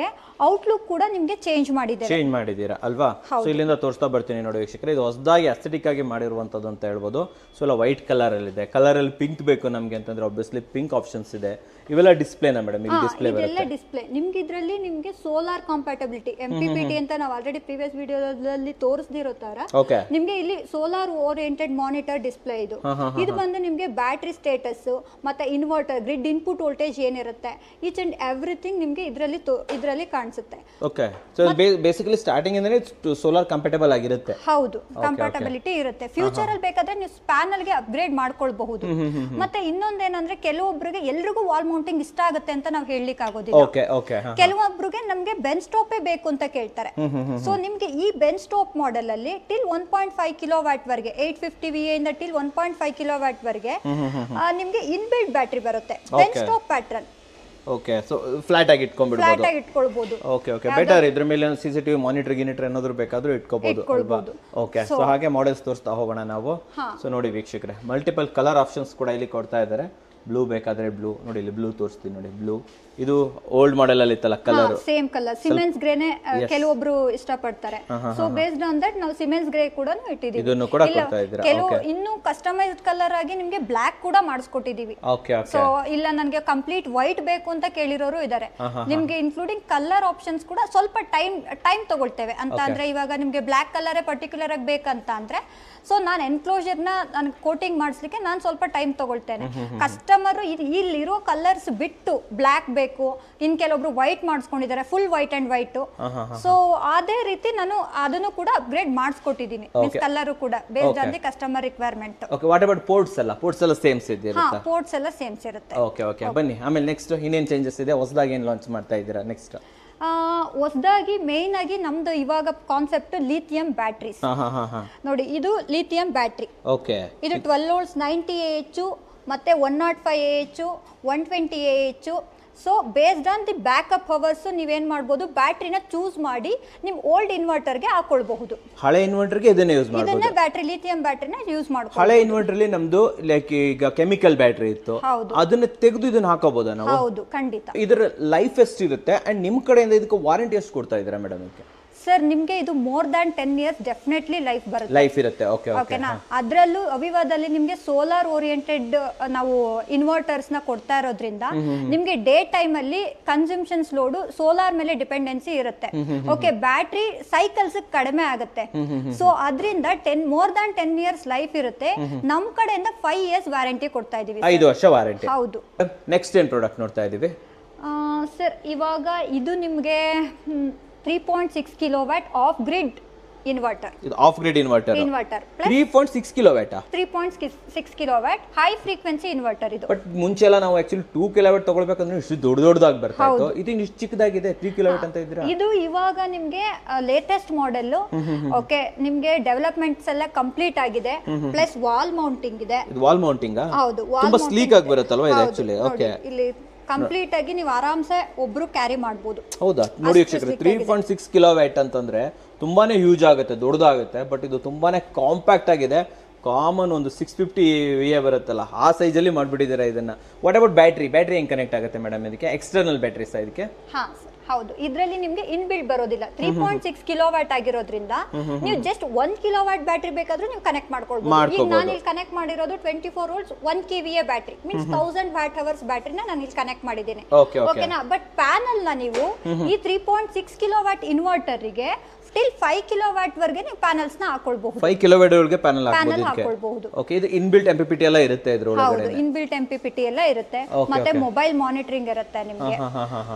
Speaker 3: ಔಟ್ಲುಕ್ ಕೂಡ ನಿಮ್ಗೆ ಚೇಂಜ್ ಮಾಡಿದ್ದೀರಾ
Speaker 1: ಅಲ್ವಾ? ಸೊ ಇಲ್ಲಿಂದ ತೋರಿಸ್ತಾ ಬರ್ತೀನಿ ನೋಡಿ ವೀಕ್ಷಕರೇ. ಇದು ಹೊಸದಾಗಿ ಅಸ್ಥೆಟಿಕ್ ಆಗಿ ಮಾಡಿರುವಂತದ್ದು ಅಂತ ಹೇಳ್ಬೋದು. ಸೊ ಎಲ್ಲ ವೈಟ್ ಕಲರ್ ಅಲ್ಲಿ ಇದೆ. ಕಲರ್ ಅಲ್ಲಿ ಪಿಂಕ್ ಬೇಕು ನಮ್ಗೆ ಅಂತಂದ್ರೆ ಆಬ್ವಿಯಸ್ಲಿ ಪಿಂಕ್ ಆಪ್ಷನ್ಸ್ ಇದೆ. ಇವೆಲ್ಲ ಡಿಸ್ಪ್ಲೇನಾ ಮೇಡಮ್? ಇಲ್ಲಿ ಡಿಸ್ಪ್ಲೇ ಬರುತ್ತೆ.
Speaker 3: ಡಿಸ್ಪ್ಲೇ ನಿಮ್ಗೆ ಇದರಲ್ಲಿ ನಿಮ್ಗೆ ಸೋಲಾರ್ ಕಾಂಪ್ಯಾಟಬಿಲಿಟಿ MPPT ಅಂತ ನಾವು ಆಲ್ರೆಡಿ ಪ್ರೀವಿಯಸ್ ವಿಡಿಯೋದಲ್ಲಿ ತೋರಿಸ್ದಿರೋ ತರ ನಿಮ್ಗೆ ಇಲ್ಲಿ ಸೋಲಾರ್ ಓರಿಯೆಂಟೆಡ್ ಮಾನಿಟರ್ ಡಿಸ್ಪ್ಲೇ ಇದು. ಇದು ಬಂದು ನಿಮ್ಗೆ ಬ್ಯಾಟ್ರಿ ಸ್ಟೇಟಸ್ ಮತ್ತೆ ಇನ್ವರ್ಟರ್ ಗ್ರಿಡ್ ಇನ್ಪುಟ್ ವೋಲ್ಟೇಜ್ ಏನಿರುತ್ತೆ ಈಚ್ ಅಂಡ್ ಎವ್ರಿಥಿಂಗ್ ನಿಮ್ಗೆ ಇದರಲ್ಲಿ ಕಾಣಿಸುತ್ತೆ.
Speaker 1: ಓಕೆ, ಸೊ ಬೇಸಿಕಲಿ ಸ್ಟಾರ್ಟಿಂಗ್ ಇಂದನೇ ಸೋಲಾರ್ ಕಂಪ್ಯಾಟಬಲ್ ಆಗಿರುತ್ತೆ.
Speaker 3: ಹೌದು, ಕಂಪ್ಯಾಟಬಿಲಿಟಿ ಇರುತ್ತೆ. ಫ್ಯೂಚರ್ ಅಲ್ಲಿ ಬೇಕಾದ್ರೆ ನೀವು ಪ್ಯಾನಲ್ ಗೆ ಅಪ್ಗ್ರೇಡ್ ಮಾಡ್ಕೊಳ್ಬಹುದು. ಮತ್ತೆ ಇನ್ನೊಂದೇನಂದ್ರೆ ಕೆಲವೊಬ್ಬರಿಗೆ ಎಲ್ರಿಗೂ ವಾಲ್ ಮೌಂಟಿಂಗ್ ಇಷ್ಟ ಆಗುತ್ತೆ ಅಂತ ನಾವು ಹೇಳಲಿಕ್ಕೆ ಆಗೋದಿಲ್ಲ. ಕೆಲವೊಬ್ಬರಿಗೆ ನಮ್ಗೆ ಬೆಂಚ್ ಟಾಪೇ ಬೇಕು ಅಂತ ಕೇಳ್ತಾರೆ. ಸೊ ನಿಮ್ಗೆ ಈ ಬೆಂಚ್ ಟಾಪ್ ಮಾಡೆಲ್ ಅಲ್ಲಿ ಟಿಲ್ 1.5 ಕಿಲೋವ್ಯಾಟ್ ವರೆಗೆ 850 VA ಇಂದ ಟಿಲ್ 1.5 ಕಿಲೋವ್ಯಾಟ್ ವರೆಗೆ ನಿಮ್ಗೆ ಇನ್ಬಿಲ್ಟ್ ಬ್ಯಾಟರಿ ಬರುತ್ತೆ. Bench top pattern.
Speaker 1: Okay, so flat ಆಗಿ ಇಟ್ಕೊಂಡ್ಬಿಡಬಹುದು. Okay, better. ಇದ್ರ ಮೇಲೆ CCTV ಮಾನಿಟರ್ ಏನಾದ್ರು ಬೇಕಾದ್ರೂ ಇಟ್ಕೋಬಹುದು. ಓಕೆ, ಸೊ ಹಾಗೆ ಮಾಡೆಲ್ಸ್ ತೋರಿಸ್ತಾ ಹೋಗೋಣ ನಾವು. ಸೊ ನೋಡಿ ವೀಕ್ಷಕರೇ, ಮಲ್ಟಿಪಲ್ ಕಲರ್ ಆಪ್ಷನ್ಸ್ ಕೂಡ ಇಲ್ಲಿ ಕೊಡ್ತಾ ಇದ್ದಾರೆ. ಬ್ಲೂ ಬೇಕಾದ್ರೆ ಬ್ಲೂ ನೋಡಿ, ಇಲ್ಲಿ ಬ್ಲೂ ತೋರಿಸ್ತೀನಿ ನೋಡಿ. ಬ್ಲೂ ಇದು ಓಲ್ಡ್ ಮಾಡೆಲ್ ಅಲ್ಲಿ ಇತ್ತಲ್ಲ ಕಲರ್,
Speaker 3: ಸೇಮ್ ಕಲರ್ ಸಿಮೆನ್ಸ್ ಗ್ರೇನೆ ಕೆಲವೊಬ್ರು ಇಷ್ಟಪಡ್ತಾರೆ. ಸೊ ಬೇಸ್ಡ್ ಆನ್ ದಟ್ ನಾವು ಸಿಮೆನ್ಸ್ ಗ್ರೇ ಕೂಡ ಇಟ್ಟಿದ್ದೀವಿ.
Speaker 1: ಇದನ್ನು ಕೂಡ ಕೊಡ್ತಾ ಇದ್ದೀರಾ?
Speaker 3: ಕೆಲವು ಇನ್ನು ಕಸ್ಟಮೈಸ್ಡ್ ಕಲರ್ ಆಗಿ ನಿಮಗೆ ಬ್ಲಾಕ್ ಕೂಡ ಮಾಡಿಸ್ಕೊಟ್ಟಿದೀವಿ. ಸೊ ಇಲ್ಲ ನನಗೆ ಕಂಪ್ಲೀಟ್ ವೈಟ್ ಬೇಕು ಅಂತ ಕೇಳಿರೋರು ಇದ್ದಾರೆ. ನಿಮ್ಗೆ ಇನ್ಕ್ಲೂಡಿಂಗ್ ಕಲರ್ ಆಪ್ಷನ್ಸ್ ಕೂಡ ಸ್ವಲ್ಪ ಟೈಮ್ ತಗೊಳ್ತೇವೆ ಅಂತ ಅಂದ್ರೆ ಇವಾಗ ನಿಮ್ಗೆ ಬ್ಲಾಕ್ ಕಲರೇ ಪರ್ಟಿಕ್ಯುಲರ್ ಆಗಿ ಬೇಕಂತ ಅಂದ್ರೆ ಸೊ ನಾನು ಎನ್ಕ್ಲೋಜರ್ ನ ಕೋಟಿಂಗ್ ಮಾಡಿಸ್ಲಿಕ್ಕೆ ನಾನು ಸ್ವಲ್ಪ ಟೈಮ್ ತಗೊಳ್ತೇನೆ. ಕಸ್ಟಮರ್ ಇಲ್ಲಿರೋ ಕಲರ್ಸ್ ಬಿಟ್ಟು ಬ್ಲಾಕ್ ಬೇಕು, ಇನ್ ಕೆಲವೊಬ್ರು ವೈಟ್ ಮಾಡಿಸ್ಕೊಂಡಿದ್ದಾರೆ, full white and white. So ಅದೇ ರೀತಿ ನಾನು ಅದನ್ನು ಕೂಡ ಅಪ್ಗ್ರೇಡ್ ಮಾಡಿಸ್ಕೊಟ್ಟಿದ್ದೀನಿ. ಕಲರ್ ಕೂಡ based on the customer requirement.
Speaker 1: Okay, what about ports ಎಲ್ಲ ಸೇಮ್ ಇರುತ್ತೆ?
Speaker 3: ಪೋರ್ಟ್ಸ್ ಎಲ್ಲ ಸೇಮ್ಸ್ ಇರುತ್ತೆ.
Speaker 1: ಓಕೆ, ಬನ್ನಿ ಆಮೇಲೆ ನೆಕ್ಸ್ಟ್ ಇನ್ನೇನ್ ಚೇಂಜಸ್ ಇದೆ, ಹೊಸದಾಗಿ ಏನು ಲಾಂಚ್ ಮಾಡ್ತಾ ಇದ್ದೀರಾ ನೆಕ್ಸ್ಟ್?
Speaker 3: ಹೊಸದಾಗಿ ಮೇನ್ ಆಗಿ ನಮ್ದು ಇವಾಗ ಕಾನ್ಸೆಪ್ಟ್ ಲಿಥಿಯಂ ಬ್ಯಾಟ್ರೀಸ್. ನೋಡಿ, ಇದು ಲಿಥಿಯಂ ಬ್ಯಾಟ್ರಿ. ಇದು 12 ವೋಲ್ಟ್ಸ್ 90 AH ಮತ್ತೆ 105 AH 120 AH. So based on the backup hours ನೀವೇನ್ ಮಾಡಬಹುದು, ಬ್ಯಾಟ್ರಿನ ಚೂಸ್ ಮಾಡಿ ನಿಮ್ ಓಲ್ಡ್ ಇನ್ವರ್ಟರ್ಗೆ ಹಾಕೊಳ್ಬಹುದು.
Speaker 1: ಹಳೆ ಇನ್ವರ್ಟರ್ಗೆ ಇದನ್ನೇ ಯೂಸ್ ಮಾಡಬಹುದು.
Speaker 3: ಇದನ್ನ ಬ್ಯಾಟ್ರಿ ಲಿಥಿಯಂ ಬ್ಯಾಟ್ರಿನ ಯೂಸ್ ಮಾಡಬಹುದು.
Speaker 1: ಹಳೆ ಇನ್ವರ್ಟರ್ ಅಲ್ಲಿ ನಮ್ದು ಲೈಕ್ ಈಗ ಕೆಮಿಕಲ್ ಬ್ಯಾಟ್ರಿ ಇತ್ತು, ಅದನ್ನ ತೆಗೆದು ಇದನ್ನ ಹಾಕಬಹುದು ನಾವು?
Speaker 3: ಹೌದು, ಖಂಡಿತ.
Speaker 1: ಇದರ ಲೈಫ್ ಎಷ್ಟಿರುತ್ತೆ ಅಂಡ್ ನಿಮ್ ಕಡೆಯಿಂದ ಇದಕ್ಕೆ ವಾರಂಟಿ ಎಷ್ಟು ಕೊಡ್ತಾ ಇದ್ದೀರಾ ಮೇಡಮ್?
Speaker 3: ಸರ್ ನಿಮ್ಗೆ ಇದು more than 10 years definitely life ಬರುತ್ತೆ.
Speaker 1: ಲೈಫ್ ಇರುತ್ತೆ. ಓಕೆ
Speaker 3: ಓಕೆನಾ. ಅದರಲ್ಲೂ ಅವಿವಾದಲ್ಲಿ ನಿಮ್ಗೆ ಸೋಲಾರ್ ಓರಿಯೆಂಟೆಡ್ ನಾವು ಇನ್ವರ್ಟರ್ಸ್ ನ ಕೊಡ್ತಾ ಇರೋದ್ರಿಂದ ನಿಮ್ಗೆ ಡೇ ಟೈಮ್ ಅಲ್ಲಿ ಕನ್ಸಂಪ್ಷನ್ಸ್ ಲೋಡ್ ಸೋಲಾರ್ ಮೇಲೆ ಡಿಪೆಂಡೆನ್ಸಿ ಇರುತ್ತೆ. ಓಕೆ, ಬ್ಯಾಟ್ರಿ ಸೈಕಲ್ಸ್ ಕಡಿಮೆ ಆಗುತ್ತೆ. ಸೊ ಅದರಿಂದ ಮೋರ್ ದ್ಯಾನ್ 10 ಇಯರ್ಸ್ ಲೈಫ್ ಇರುತ್ತೆ. ನಮ್ ಕಡೆಯಿಂದ 5 ಇಯರ್ಸ್ ವ್ಯಾರಂಟಿ ಕೊಡ್ತಾ ಇದೀವಿ.
Speaker 1: 5 ವರ್ಷ ವಾರಂಟಿ.
Speaker 3: ಹೌದು.
Speaker 1: ನೆಕ್ಸ್ಟ್ ಏನ್ ಪ್ರಾಡಕ್ಟ್ ನೋಡ್ತಾ ಇದೀವಿ
Speaker 3: ಸರ್? ಇವಾಗ ಇದು ನಿಮಗೆ 3.6 ಕಿಲೋವ್ಯಾಟ್ ಆಫ್ ಗ್ರಿಡ್ ಇನ್ವರ್ಟರ್.
Speaker 1: ಇದು of grid inverter. 3.6 kilowatt.
Speaker 3: 3.6 kilowatt high frequency inverter ಇದು.
Speaker 1: ಬಟ್ ಮುಂಚೆ ಎಲ್ಲ ನಾವು ಆಕ್ಚುಲಿ 2 ಕಿಲೋವ್ಯಾಟ್ ತಗೊಳ್ಬೇಕಂದ್ರೆ ಇಷ್ಟು ದೊಡ್ಡದಾಗಿ ಬರ್ತಾ ಇತ್ತು. ಇದು ಇಷ್ಟು ಚಿಕ್ಕದಾಗಿದೆ 3 ಕಿಲೋವ್ಯಾಟ್ ಅಂತ ಇದ್ದೀರಾ?
Speaker 3: ಇದು ಇವಾಗ ನಿಮ್ಗೆ ಲೇಟೆಸ್ಟ್ ಮಾಡೆಲ್. ಓಕೆ, ನಿಮ್ಗೆ ಡೆವಲಪ್ಮೆಂಟ್ಸ್ ಎಲ್ಲ ಕಂಪ್ಲೀಟ್ ಆಗಿದೆ. ಪ್ಲಸ್ ವಾಲ್ ಮೌಂಟಿಂಗ್ ಇದೆ.
Speaker 1: ಇದು ವಾಲ್ ಮೌಂಟಿಂಗ್.
Speaker 3: ಹೌದು,
Speaker 1: ತುಂಬಾ ಸ್ಲೀಕ್ ಆಗಿ ಬರುತ್ತಲ್ವಾ ಇದು ಆಕ್ಚುಲಿ? ಓಕೆ,
Speaker 3: ಇಲ್ಲಿ ಕಂಪ್ಲೀಟ್ ಆಗಿ ನೀವು ಆರಾಮ್ಸೆ ಒಬ್ರು ಕ್ಯಾರಿ ಮಾಡಬಹುದು.
Speaker 1: ಹೌದಾ? ನೋಡಿ ವೀಕ್ಷಕರೇ, 3.6 ಕಿಲೋವ್ಯಾಟ್ ಅಂತಂದ್ರೆ ತುಂಬಾನೇ ಹ್ಯೂಜ್ ಆಗುತ್ತೆ, ದೊಡ್ಡದಾಗುತ್ತೆ. ಬಟ್ ಇದು ತುಂಬಾನೇ ಕಾಂಪ್ಯಾಕ್ಟ್ ಆಗಿದೆ. ಕಾಮನ್ ಒಂದು 650 VA ಬರುತ್ತಲ್ಲ, ಆ ಸೈಜಲ್ಲಿ ಮಾಡಿಬಿಟ್ಟಿದ್ದೀರಾ ಇದನ್ನ. ವಾಟ್ ಅಬೌಟ್ ಬ್ಯಾಟ್ರಿ ಹೆಂಗ್ ಕನೆಕ್ಟ್ ಆಗುತ್ತೆ ಮೇಡಮ್ ಇದಕ್ಕೆ? ಎಕ್ಸ್ಟರ್ನಲ್ ಬ್ಯಾಟ್ರೀಸ್ ಇದಕ್ಕೆ?
Speaker 3: ಹಾ ಹೌದು, ಇದರಲ್ಲಿ ನಿಮ್ಗೆ ಇನ್ಬಿಲ್ಟ್ ಬರೋದಿಲ್ಲ. 3.6 ಕಿಲೋವ್ಯಾಟ್ ಆಗಿರೋದ್ರಿಂದ ನೀವು ಜಸ್ಟ್ 1 ಕಿಲೋವ್ಯಾಟ್ ಬ್ಯಾಟ್ರಿ ಬೇಕಾದ್ರೂ ನೀವು ಕನೆಕ್ಟ್ ಮಾಡ್ಕೊಳ್ಬಹುದು. ಈಗ ನಾನು ಇಲ್ಲಿ ಕನೆಕ್ಟ್ ಮಾಡಿರೋದು 24 volts 1 KVA battery, means 1000 watt hours ಬ್ಯಾಟ್ರಿನ ನಾನು ಇಲ್ಲಿ ಕನೆಕ್ಟ್ ಮಾಡಿದ್ದೀನಿ. ಓಕೆನಾ? ಬಟ್ ಪ್ಯಾನಲ್ ನ ನೀವು ಈ 3.6 ಕಿಲೋವ್ಯಾಟ್ ಇನ್ವರ್ಟರ್ ಗೆ ಸ್ಟಿಲ್ 5 ಕಿಲೋವ್ಯಾಟ್ ವರೆಗೆ ನೀವು ಪ್ಯಾನಲ್ಸ್ ನ ಹಾಕೊಳ್ಬಹುದು.
Speaker 1: 5 ಕಿಲೋವ್ಯಾಟ್ ವರೆಗೆ ಪ್ಯಾನಲ್
Speaker 3: ಹಾಕೊಳ್ಬಹುದು.
Speaker 1: ಓಕೆ, ಇದು ಇನ್ಬಿಲ್ಟ್ MPPT ಎಲ್ಲ ಇರುತ್ತೆ ಇದ್ರೊಳಗಡೆ?
Speaker 3: ಹೌದು, ಇನ್ಬಿಲ್ಟ್ MPPT ಎಲ್ಲ ಇರುತ್ತೆ. ಮತ್ತೆ ಮೊಬೈಲ್ ಮಾನಿಟರಿಂಗ್ ಇರುತ್ತೆ ನಿಮಗೆ.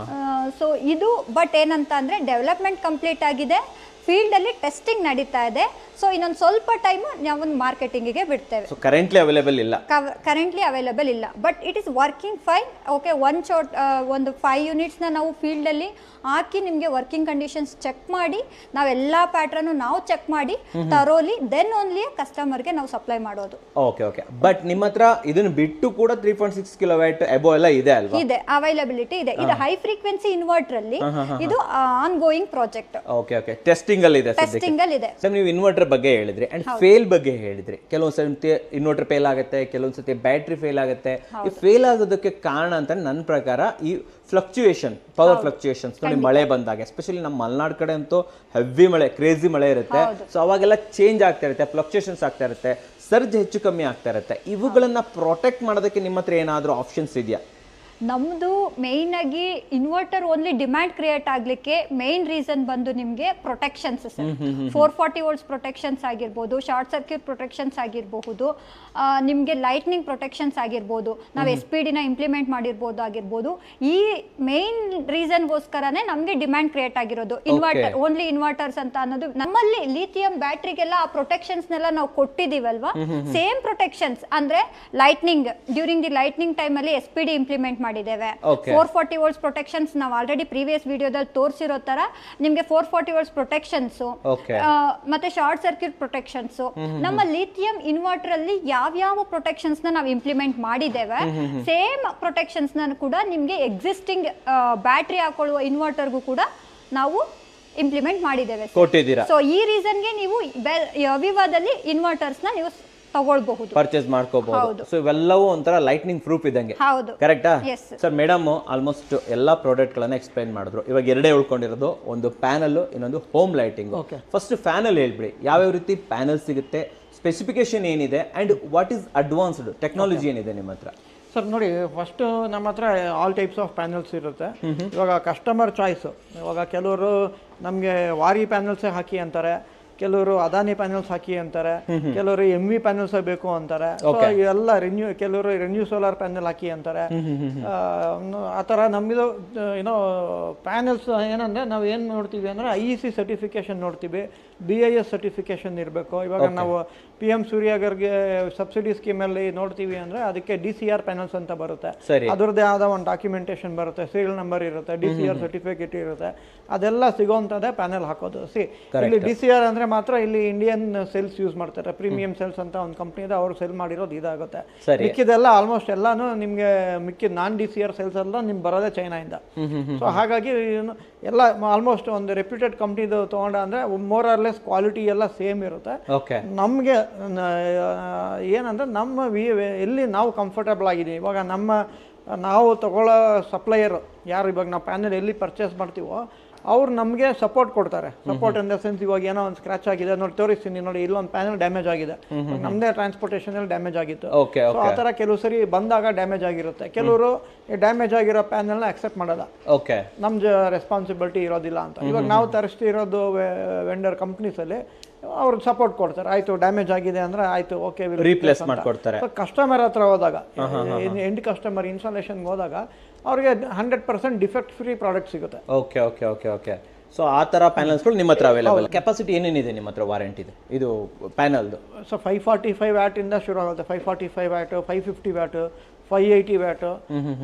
Speaker 3: ಸೊ ಇದು ಬಟ್ ಏನಂತ ಅಂದ್ರೆ ಡೆವಲಪ್ಮೆಂಟ್ ಕಂಪ್ಲೀಟ್ ಆಗಿದೆ, ಫೀಲ್ಡ್ ಅಲ್ಲಿ ಟೆಸ್ಟಿಂಗ್ ನಡೀತಾ ಇದೆ. ಸೊ ಇನ್ನೊಂದು ಸ್ವಲ್ಪ ಟೈಮ್ ನಾವು ಮಾರ್ಕೆಟಿಂಗಿಗೆ ಬಿಡ್ತೇವೆ.
Speaker 1: ಸೊ ಕರೆಂಟ್ಲಿ ಅವೈಲೇಬಲ್
Speaker 3: ಇಲ್ಲ, but it is working fine. Okay, ಒಂದು 5 ಯೂನಿಟ್ಸ್ ನ ನಾವು ಫೀಲ್ಡ್ ಅಲ್ಲಿ ಹಾಕಿ ನಿಮಗೆ ವರ್ಕಿಂಗ್ ಕಂಡೀಷನ್ಸ್ ಚೆಕ್ ಮಾಡಿ, ನಾವೆಲ್ಲ ಪ್ಯಾಟ್ರನ್ ನಾವು ಚೆಕ್ ಮಾಡಿ ತರೋಲಿ ದೆನ್ ಓನ್ಲಿ ಕಸ್ಟಮರ್ಗೆ ನಾವು ಸಪ್ಲೈ ಮಾಡೋದು.
Speaker 1: ಓಕೆ. ಬಟ್ ನಿಮ್ಮ ಹತ್ರ ಇದನ್ನ ಬಿಟ್ಟು ಕೂಡ 3.6 ಕಿಲೋವ್ಯಾಟ್ ಎಬೋ ಎಲ್ಲ ಇದೆ ಅಲ್ವಾ?
Speaker 3: ಇದೆ, ಅವೈಲಬಿಲಿಟಿ ಇದೆ. ಇದು ಹೈ ಫ್ರೀಕ್ವೆನ್ಸಿ ಇನ್ವರ್ಟರ್ ಅಲ್ಲಿ ಇದು on going project.
Speaker 1: Okay, testing ಅಲ್ಲಿ ಇದೆ. ಸರ್, ನೀವು ಇನ್ವರ್ಟರ್ ಬಗ್ಗೆ ಹೇಳಿದ್ರಿ ಅಂಡ್ ಫೇಲ್ ಬಗ್ಗೆ ಹೇಳಿದ್ರಿ. ಕೆಲವೊಂದ್ಸತಿ ಇನ್ವರ್ಟರ್ ಫೇಲ್ ಆಗುತ್ತೆ, ಕೆಲವೊಂದ್ಸತಿ ಬ್ಯಾಟ್ರಿ ಫೇಲ್ ಆಗುತ್ತೆ. ಈ ಫೇಲ್ ಆಗೋದಕ್ಕೆ ಕಾರಣ ಅಂತ ನನ್ನ ಪ್ರಕಾರ ಈ ಫ್ಲಕ್ಚುಯೇಷನ್, ಪವರ್ ಫ್ಲಕ್ಚುಯೇಷನ್ಸ್. ನೋಡಿ, ಮಳೆ ಬಂದಾಗ ಎಸ್ಪೆಷಲಿ ನಮ್ಮ ಮಲೆನಾಡು ಕಡೆ ಅಂತೂ ಹೆವಿ ಮಳೆ, ಕ್ರೇಜಿ ಮಳೆ ಇರುತ್ತೆ. ಸೊ ಅವಾಗೆಲ್ಲ ಚೇಂಜ್ ಆಗ್ತಾ ಇರುತ್ತೆ, ಫ್ಲಕ್ಚುಯೇಷನ್ಸ್ ಆಗ್ತಾ ಇರುತ್ತೆ, ಸರ್ಜ್ ಹೆಚ್ಚು ಕಮ್ಮಿ ಆಗ್ತಾ ಇರುತ್ತೆ. ಇವುಗಳನ್ನ ಪ್ರೊಟೆಕ್ಟ್ ಮಾಡೋದಕ್ಕೆ ನಿಮ್ಮ ಹತ್ರ ಏನಾದರೂ ಆಪ್ಷನ್ಸ್ ಇದೆಯಾ?
Speaker 3: ನಮ್ಮದು ಮೇಯ್ನ್ ಆಗಿ ಇನ್ವರ್ಟರ್ ಓನ್ಲಿ ಡಿಮ್ಯಾಂಡ್ ಕ್ರಿಯೇಟ್ ಆಗಲಿಕ್ಕೆ ಮೇಯ್ನ್ ರೀಸನ್ ಬಂದು ನಿಮಗೆ ಪ್ರೊಟೆಕ್ಷನ್ಸ್. 440 ವೋಲ್ಟ್ಸ್ ಪ್ರೊಟೆಕ್ಷನ್ಸ್ ಆಗಿರ್ಬೋದು, ಶಾರ್ಟ್ ಸರ್ಕ್ಯೂಟ್ ಪ್ರೊಟೆಕ್ಷನ್ಸ್ ಆಗಿರಬಹುದು, ನಿಮಗೆ ಲೈಟ್ನಿಂಗ್ ಪ್ರೊಟೆಕ್ಷನ್ಸ್ ಆಗಿರ್ಬೋದು, ನಾವು SPD ನ ಇಂಪ್ಲಿಮೆಂಟ್ ಮಾಡಿರ್ಬೋದು ಆಗಿರ್ಬೋದು. ಈ ಮೇಯ್ನ್ ರೀಸನ್ಗೋಸ್ಕರನೇ ನಮಗೆ ಡಿಮ್ಯಾಂಡ್ ಕ್ರಿಯೇಟ್ ಆಗಿರೋದು ಇನ್ವರ್ಟರ್, ಓನ್ಲಿ ಇನ್ವರ್ಟರ್ಸ್ ಅಂತ ಅನ್ನೋದು. ನಮ್ಮಲ್ಲಿ ಲಿಥಿಯಂ ಬ್ಯಾಟ್ರಿಗೆಲ್ಲ ಆ ಪ್ರೊಟೆಕ್ಷನ್ಸ್ನೆಲ್ಲ ನಾವು ಕೊಟ್ಟಿದ್ದೀವಲ್ವಾ, ಸೇಮ್ ಪ್ರೊಟೆಕ್ಷನ್ಸ್ ಅಂದ್ರೆ lightning, during the lightning time ಅಲ್ಲಿ SPD ಇಂಪ್ಲಿಮೆಂಟ್ ಮಾಡಿದ್ದೇವೆ. 440 ವೋಲ್ಟ್ಸ್ ಪ್ರೊಟೆಕ್ಷನ್ಸ್ ನಾವು ಆಲ್ರೆಡಿ ಪ್ರೀವಿಯಸ್ ವಿಡಿಯೋದಲ್ಲಿ ತೋರಿಸಿರೋ ತರ ನಿಮಗೆ 440 ವೋಲ್ಟ್ಸ್ ಪ್ರೊಟೆಕ್ಷನ್ಸ್ ಮತ್ತೆ ಶಾರ್ಟ್ ಸರ್ಕ್ಯೂಟ್ ಪ್ರೊಟೆಕ್ಷನ್ಸ್ ನಮ್ಮ ಲಿಥಿಯಂ ಇನ್ವರ್ಟರ್ ಅಲ್ಲಿ ಯಾವ್ಯಾವ ಪ್ರೊಟೆಕ್ಷನ್ಸ್ ನ ನಾವು ಇಂಪ್ಲಿಮೆಂಟ್ ಮಾಡಿದ್ದೇವೆ, ಸೇಮ್ ಪ್ರೊಟೆಕ್ಷನ್ಸ್ ನ ಕೂಡ ನಿಮಗೆ ಎಕ್ಸಿಸ್ಟಿಂಗ್ ಬ್ಯಾಟ್ರಿ ಹಾಕೊಳ್ಳುವ ಇನ್ವರ್ಟರ್ಗೂ ಕೂಡ ನಾವು ಇಂಪ್ಲಿಮೆಂಟ್ ಮಾಡಿದ್ದೇವೆ. ಸೊ ಈ ರೀಸನ್ಗೆ ನೀವು ವಿವಾದಲ್ಲಿ ಇನ್ವರ್ಟರ್ಸ್ ನ ನೀವು ತಗೊಳ್ಬಹುದು,
Speaker 1: ಪರ್ಚೇಸ್ ಮಾಡ್ಕೋಬಹುದು. ಸೊ ಇವೆಲ್ಲವೂ ಒಂಥರ ಲೈಟ್ನಿಂಗ್ ಪ್ರೂಫ್ ಇದ್ದಂಗೆ, ಕರೆಕ್ಟಾ? ಸರ್, ಮೇಡಮ್ ಆಲ್ಮೋಸ್ಟ್ ಎಲ್ಲಾ ಪ್ರಾಡಕ್ಟ್ ಗಳನ್ನ ಎಕ್ಸ್ಪ್ಲೈನ್ ಮಾಡಿದ್ರು. ಇವಾಗ ಎರಡೇ ಉಳ್ಕೊಂಡಿರೋದು, ಒಂದು ಪ್ಯಾನಲ್, ಇನ್ನೊಂದು ಹೋಮ್ ಲೈಟಿಂಗ್. ಫಸ್ಟ್ ಪ್ಯಾನಲ್ ಹೇಳ್ಬಿಡಿ, ಯಾವ್ಯಾವ ರೀತಿ ಪ್ಯಾನಲ್ ಸಿಗುತ್ತೆ, ಸ್ಪೆಸಿಫಿಕೇಶನ್ ಏನಿದೆ and what is advanced technology ಏನಿದೆ ನಿಮ್ಮ ಹತ್ರ?
Speaker 2: ಸರ್ ನೋಡಿ, ಫಸ್ಟ್ ನಮ್ಮ ಹತ್ರ ಆಲ್ ಟೈಪ್ಸ್ ಆಫ್ ಪ್ಯಾನಲ್ಸ್ ಇರುತ್ತೆ. ಇವಾಗ ಕಸ್ಟಮರ್ ಚಾಯ್ಸ್, ಇವಾಗ ಕೆಲವರು ನಮಗೆ ವಾರಿ ಪ್ಯಾನಲ್ಸೇ ಹಾಕಿ ಅಂತಾರೆ, ಕೆಲವರು ಅದಾನಿ ಪ್ಯಾನಲ್ಸ್ ಹಾಕಿ ಅಂತಾರೆ, ಕೆಲವರು MV ಪ್ಯಾನಲ್ಸ್ ಬೇಕು ಅಂತಾರೆ. ಎಲ್ಲ ಕೆಲವರು ರೆನ್ಯೂ ಸೋಲಾರ್ ಪ್ಯಾನಲ್ ಹಾಕಿ ಅಂತಾರೆ. ಆ ಥರ ನಮ್ಮದು ಏನೋ ಪ್ಯಾನಲ್ಸ್ ಏನಂದ್ರೆ ನಾವು ಏನು ನೋಡ್ತೀವಿ ಅಂದ್ರೆ IEC ಸರ್ಟಿಫಿಕೇಶನ್ ನೋಡ್ತೀವಿ, BIS ಸರ್ಟಿಫಿಕೇಶನ್ ಇರಬೇಕು. ಇವಾಗ ನಾವು PM ಸೂರ್ಯಗರ್ಗೆ ಸಬ್ಸಿಡಿ ಸ್ಕೀಮಲ್ಲಿ ನೋಡ್ತೀವಿ ಅಂದ್ರೆ ಅದಕ್ಕೆ DCR ಪ್ಯಾನಲ್ಸ್ ಅಂತ ಬರುತ್ತೆ. ಅದರದ್ದೇ ಆದ ಒಂದು ಡಾಕ್ಯುಮೆಂಟೇಶನ್ ಬರುತ್ತೆ, ಸೀರಿಯಲ್ ನಂಬರ್ ಇರುತ್ತೆ, DCR ಸರ್ಟಿಫಿಕೇಟ್ ಇರುತ್ತೆ. ಅದೆಲ್ಲ ಸಿಗೋಂಥದ್ದೇ ಪ್ಯಾನಲ್ ಹಾಕೋದು. ಇಲ್ಲಿ DCR ಅಂದ್ರೆ ಮಾತ್ರ ಇಲ್ಲಿ ಇಂಡಿಯನ್ ಸೆಲ್ಸ್ ಯೂಸ್ ಮಾಡ್ತಾರೆ, ಪ್ರೀಮಿಯಂ ಸೆಲ್ಸ್ ಅಂತ ಒಂದು ಕಂಪ್ನಿ ಇದೆ, ಅವ್ರು ಸೆಲ್ ಮಾಡಿರೋದು ಇದಾಗುತ್ತೆ. ಮಿಕ್ಕಿದೆಲ್ಲ ಆಲ್ಮೋಸ್ಟ್ ಎಲ್ಲಾನು ನಿಮ್ಗೆ ಮಿಕ್ಕಿದ DCR ಸೆಲ್ಸ್ ಎಲ್ಲ ನಿಮ್ಗೆ ಬರೋದೇ ಚೈನಾಯಿಂದ. ಸೊ ಹಾಗಾಗಿ ಎಲ್ಲ ಆಲ್ಮೋಸ್ಟ್ ಒಂದು ರೆಪ್ಯೂಟೆಡ್ ಕಂಪ್ನಿದು ತಗೊಂಡ ಅಂದ್ರೆ ಮೋರ್ ಆರ್ ಲೆಸ್ ಕ್ವಾಲಿಟಿ ಎಲ್ಲ ಸೇಮ್ ಇರುತ್ತೆ. ನಮ್ಗೆ ಏನಂದ್ರೆ ನಮ್ಮ ಎಲ್ಲಿ ನಾವು ಕಂಫರ್ಟಬಲ್ ಆಗಿದ್ದೀವಿ, ಇವಾಗ ನಾವು ತಗೊಳ್ಳೋ ಸಪ್ಲೈಯರ್ ಯಾರು, ಇವಾಗ ನಾವು ಪ್ಯಾನಲ್ ಎಲ್ಲಿ ಪರ್ಚೇಸ್ ಮಾಡ್ತೀವೋ ಅವ್ರು ನಮಗೆ ಸಪೋರ್ಟ್ ಕೊಡ್ತಾರೆ. ಸಪೋರ್ಟ್ ಇನ್ ದ ಸೆನ್ಸ್ ಇವಾಗ ಏನೋ ಒಂದು ಸ್ಕ್ರಾಚ್ ಆಗಿದೆ ನೋಡಿ ತೋರಿಸ್ತೀನಿ ನೋಡಿ, ಇಲ್ಲೊಂದು ಪ್ಯಾನಲ್ ಡ್ಯಾಮೇಜ್ ಆಗಿದೆ, ನಮ್ಮದೇ ಟ್ರಾನ್ಸ್ಪೋರ್ಟೇಷನ್ ಅಲ್ಲಿ ಡ್ಯಾಮೇಜ್ ಆಗಿತ್ತು. ಸೊ ಆ ಥರ ಕೆಲವು ಸರಿ ಬಂದಾಗ ಡ್ಯಾಮೇಜ್ ಆಗಿರುತ್ತೆ. ಕೆಲವರು ಡ್ಯಾಮೇಜ್ ಆಗಿರೋ ಪ್ಯಾನಲ್ನ ಅಕ್ಸೆಪ್ಟ್ ಮಾಡಲ್ಲ, ನಮ್ದು ರೆಸ್ಪಾನ್ಸಿಬಿಲಿಟಿ ಇರೋದಿಲ್ಲ ಅಂತ. ಇವಾಗ ನಾವು ತರಿಸ್ತಿರೋದು ವೆಂಡರ್ ಕಂಪ್ನೀಸಲ್ಲಿ ಅವ್ರು ಸಪೋರ್ಟ್ ಕೊಡ್ತಾರೆ. ಆಯ್ತು ಡ್ಯಾಮೇಜ್ ಆಗಿದೆ ಅಂದ್ರೆ ಆಯ್ತು ಓಕೆ
Speaker 1: ರೀಪ್ಲೇಸ್ ಮಾಡ್ಕೊಡ್ತಾರೆ.
Speaker 2: ಕಸ್ಟಮರ್ ಹತ್ರ ಹೋದಾಗ, ಎಂಡ್ ಕಸ್ಟಮರ್ ಇನ್ಸ್ಟಾಲೇಷನ್ಗೆ ಹೋದಾಗ ಅವ್ರಿಗೆ 100% ಡಿಫೆಕ್ಟ್ ಫ್ರೀ ಪ್ರಾಡಕ್ಟ್ ಸಿಗುತ್ತೆ.
Speaker 1: Okay okay okay okay. So ಆ ಥರ ಪ್ಯಾನಲ್ಸ್ಗಳು ನಿಮ್ಮ ಹತ್ರ ಅವೈಲೇಬಲ್. ಕೆಪಾಸಿಟಿ ಏನೇನಿದೆ ನಿಮ್ಮ ಹತ್ರ ವಾರಂಟಿ ಇದೆ ಇದು ಪ್ಯಾನಲ್ದು?
Speaker 2: ಸೊ 545 ವ್ಯಾಟಿಂದ ಶುರು ಆಗುತ್ತೆ. 545 ವ್ಯಾಟು, 550 ವ್ಯಾಟು, 580 ವ್ಯಾಟು.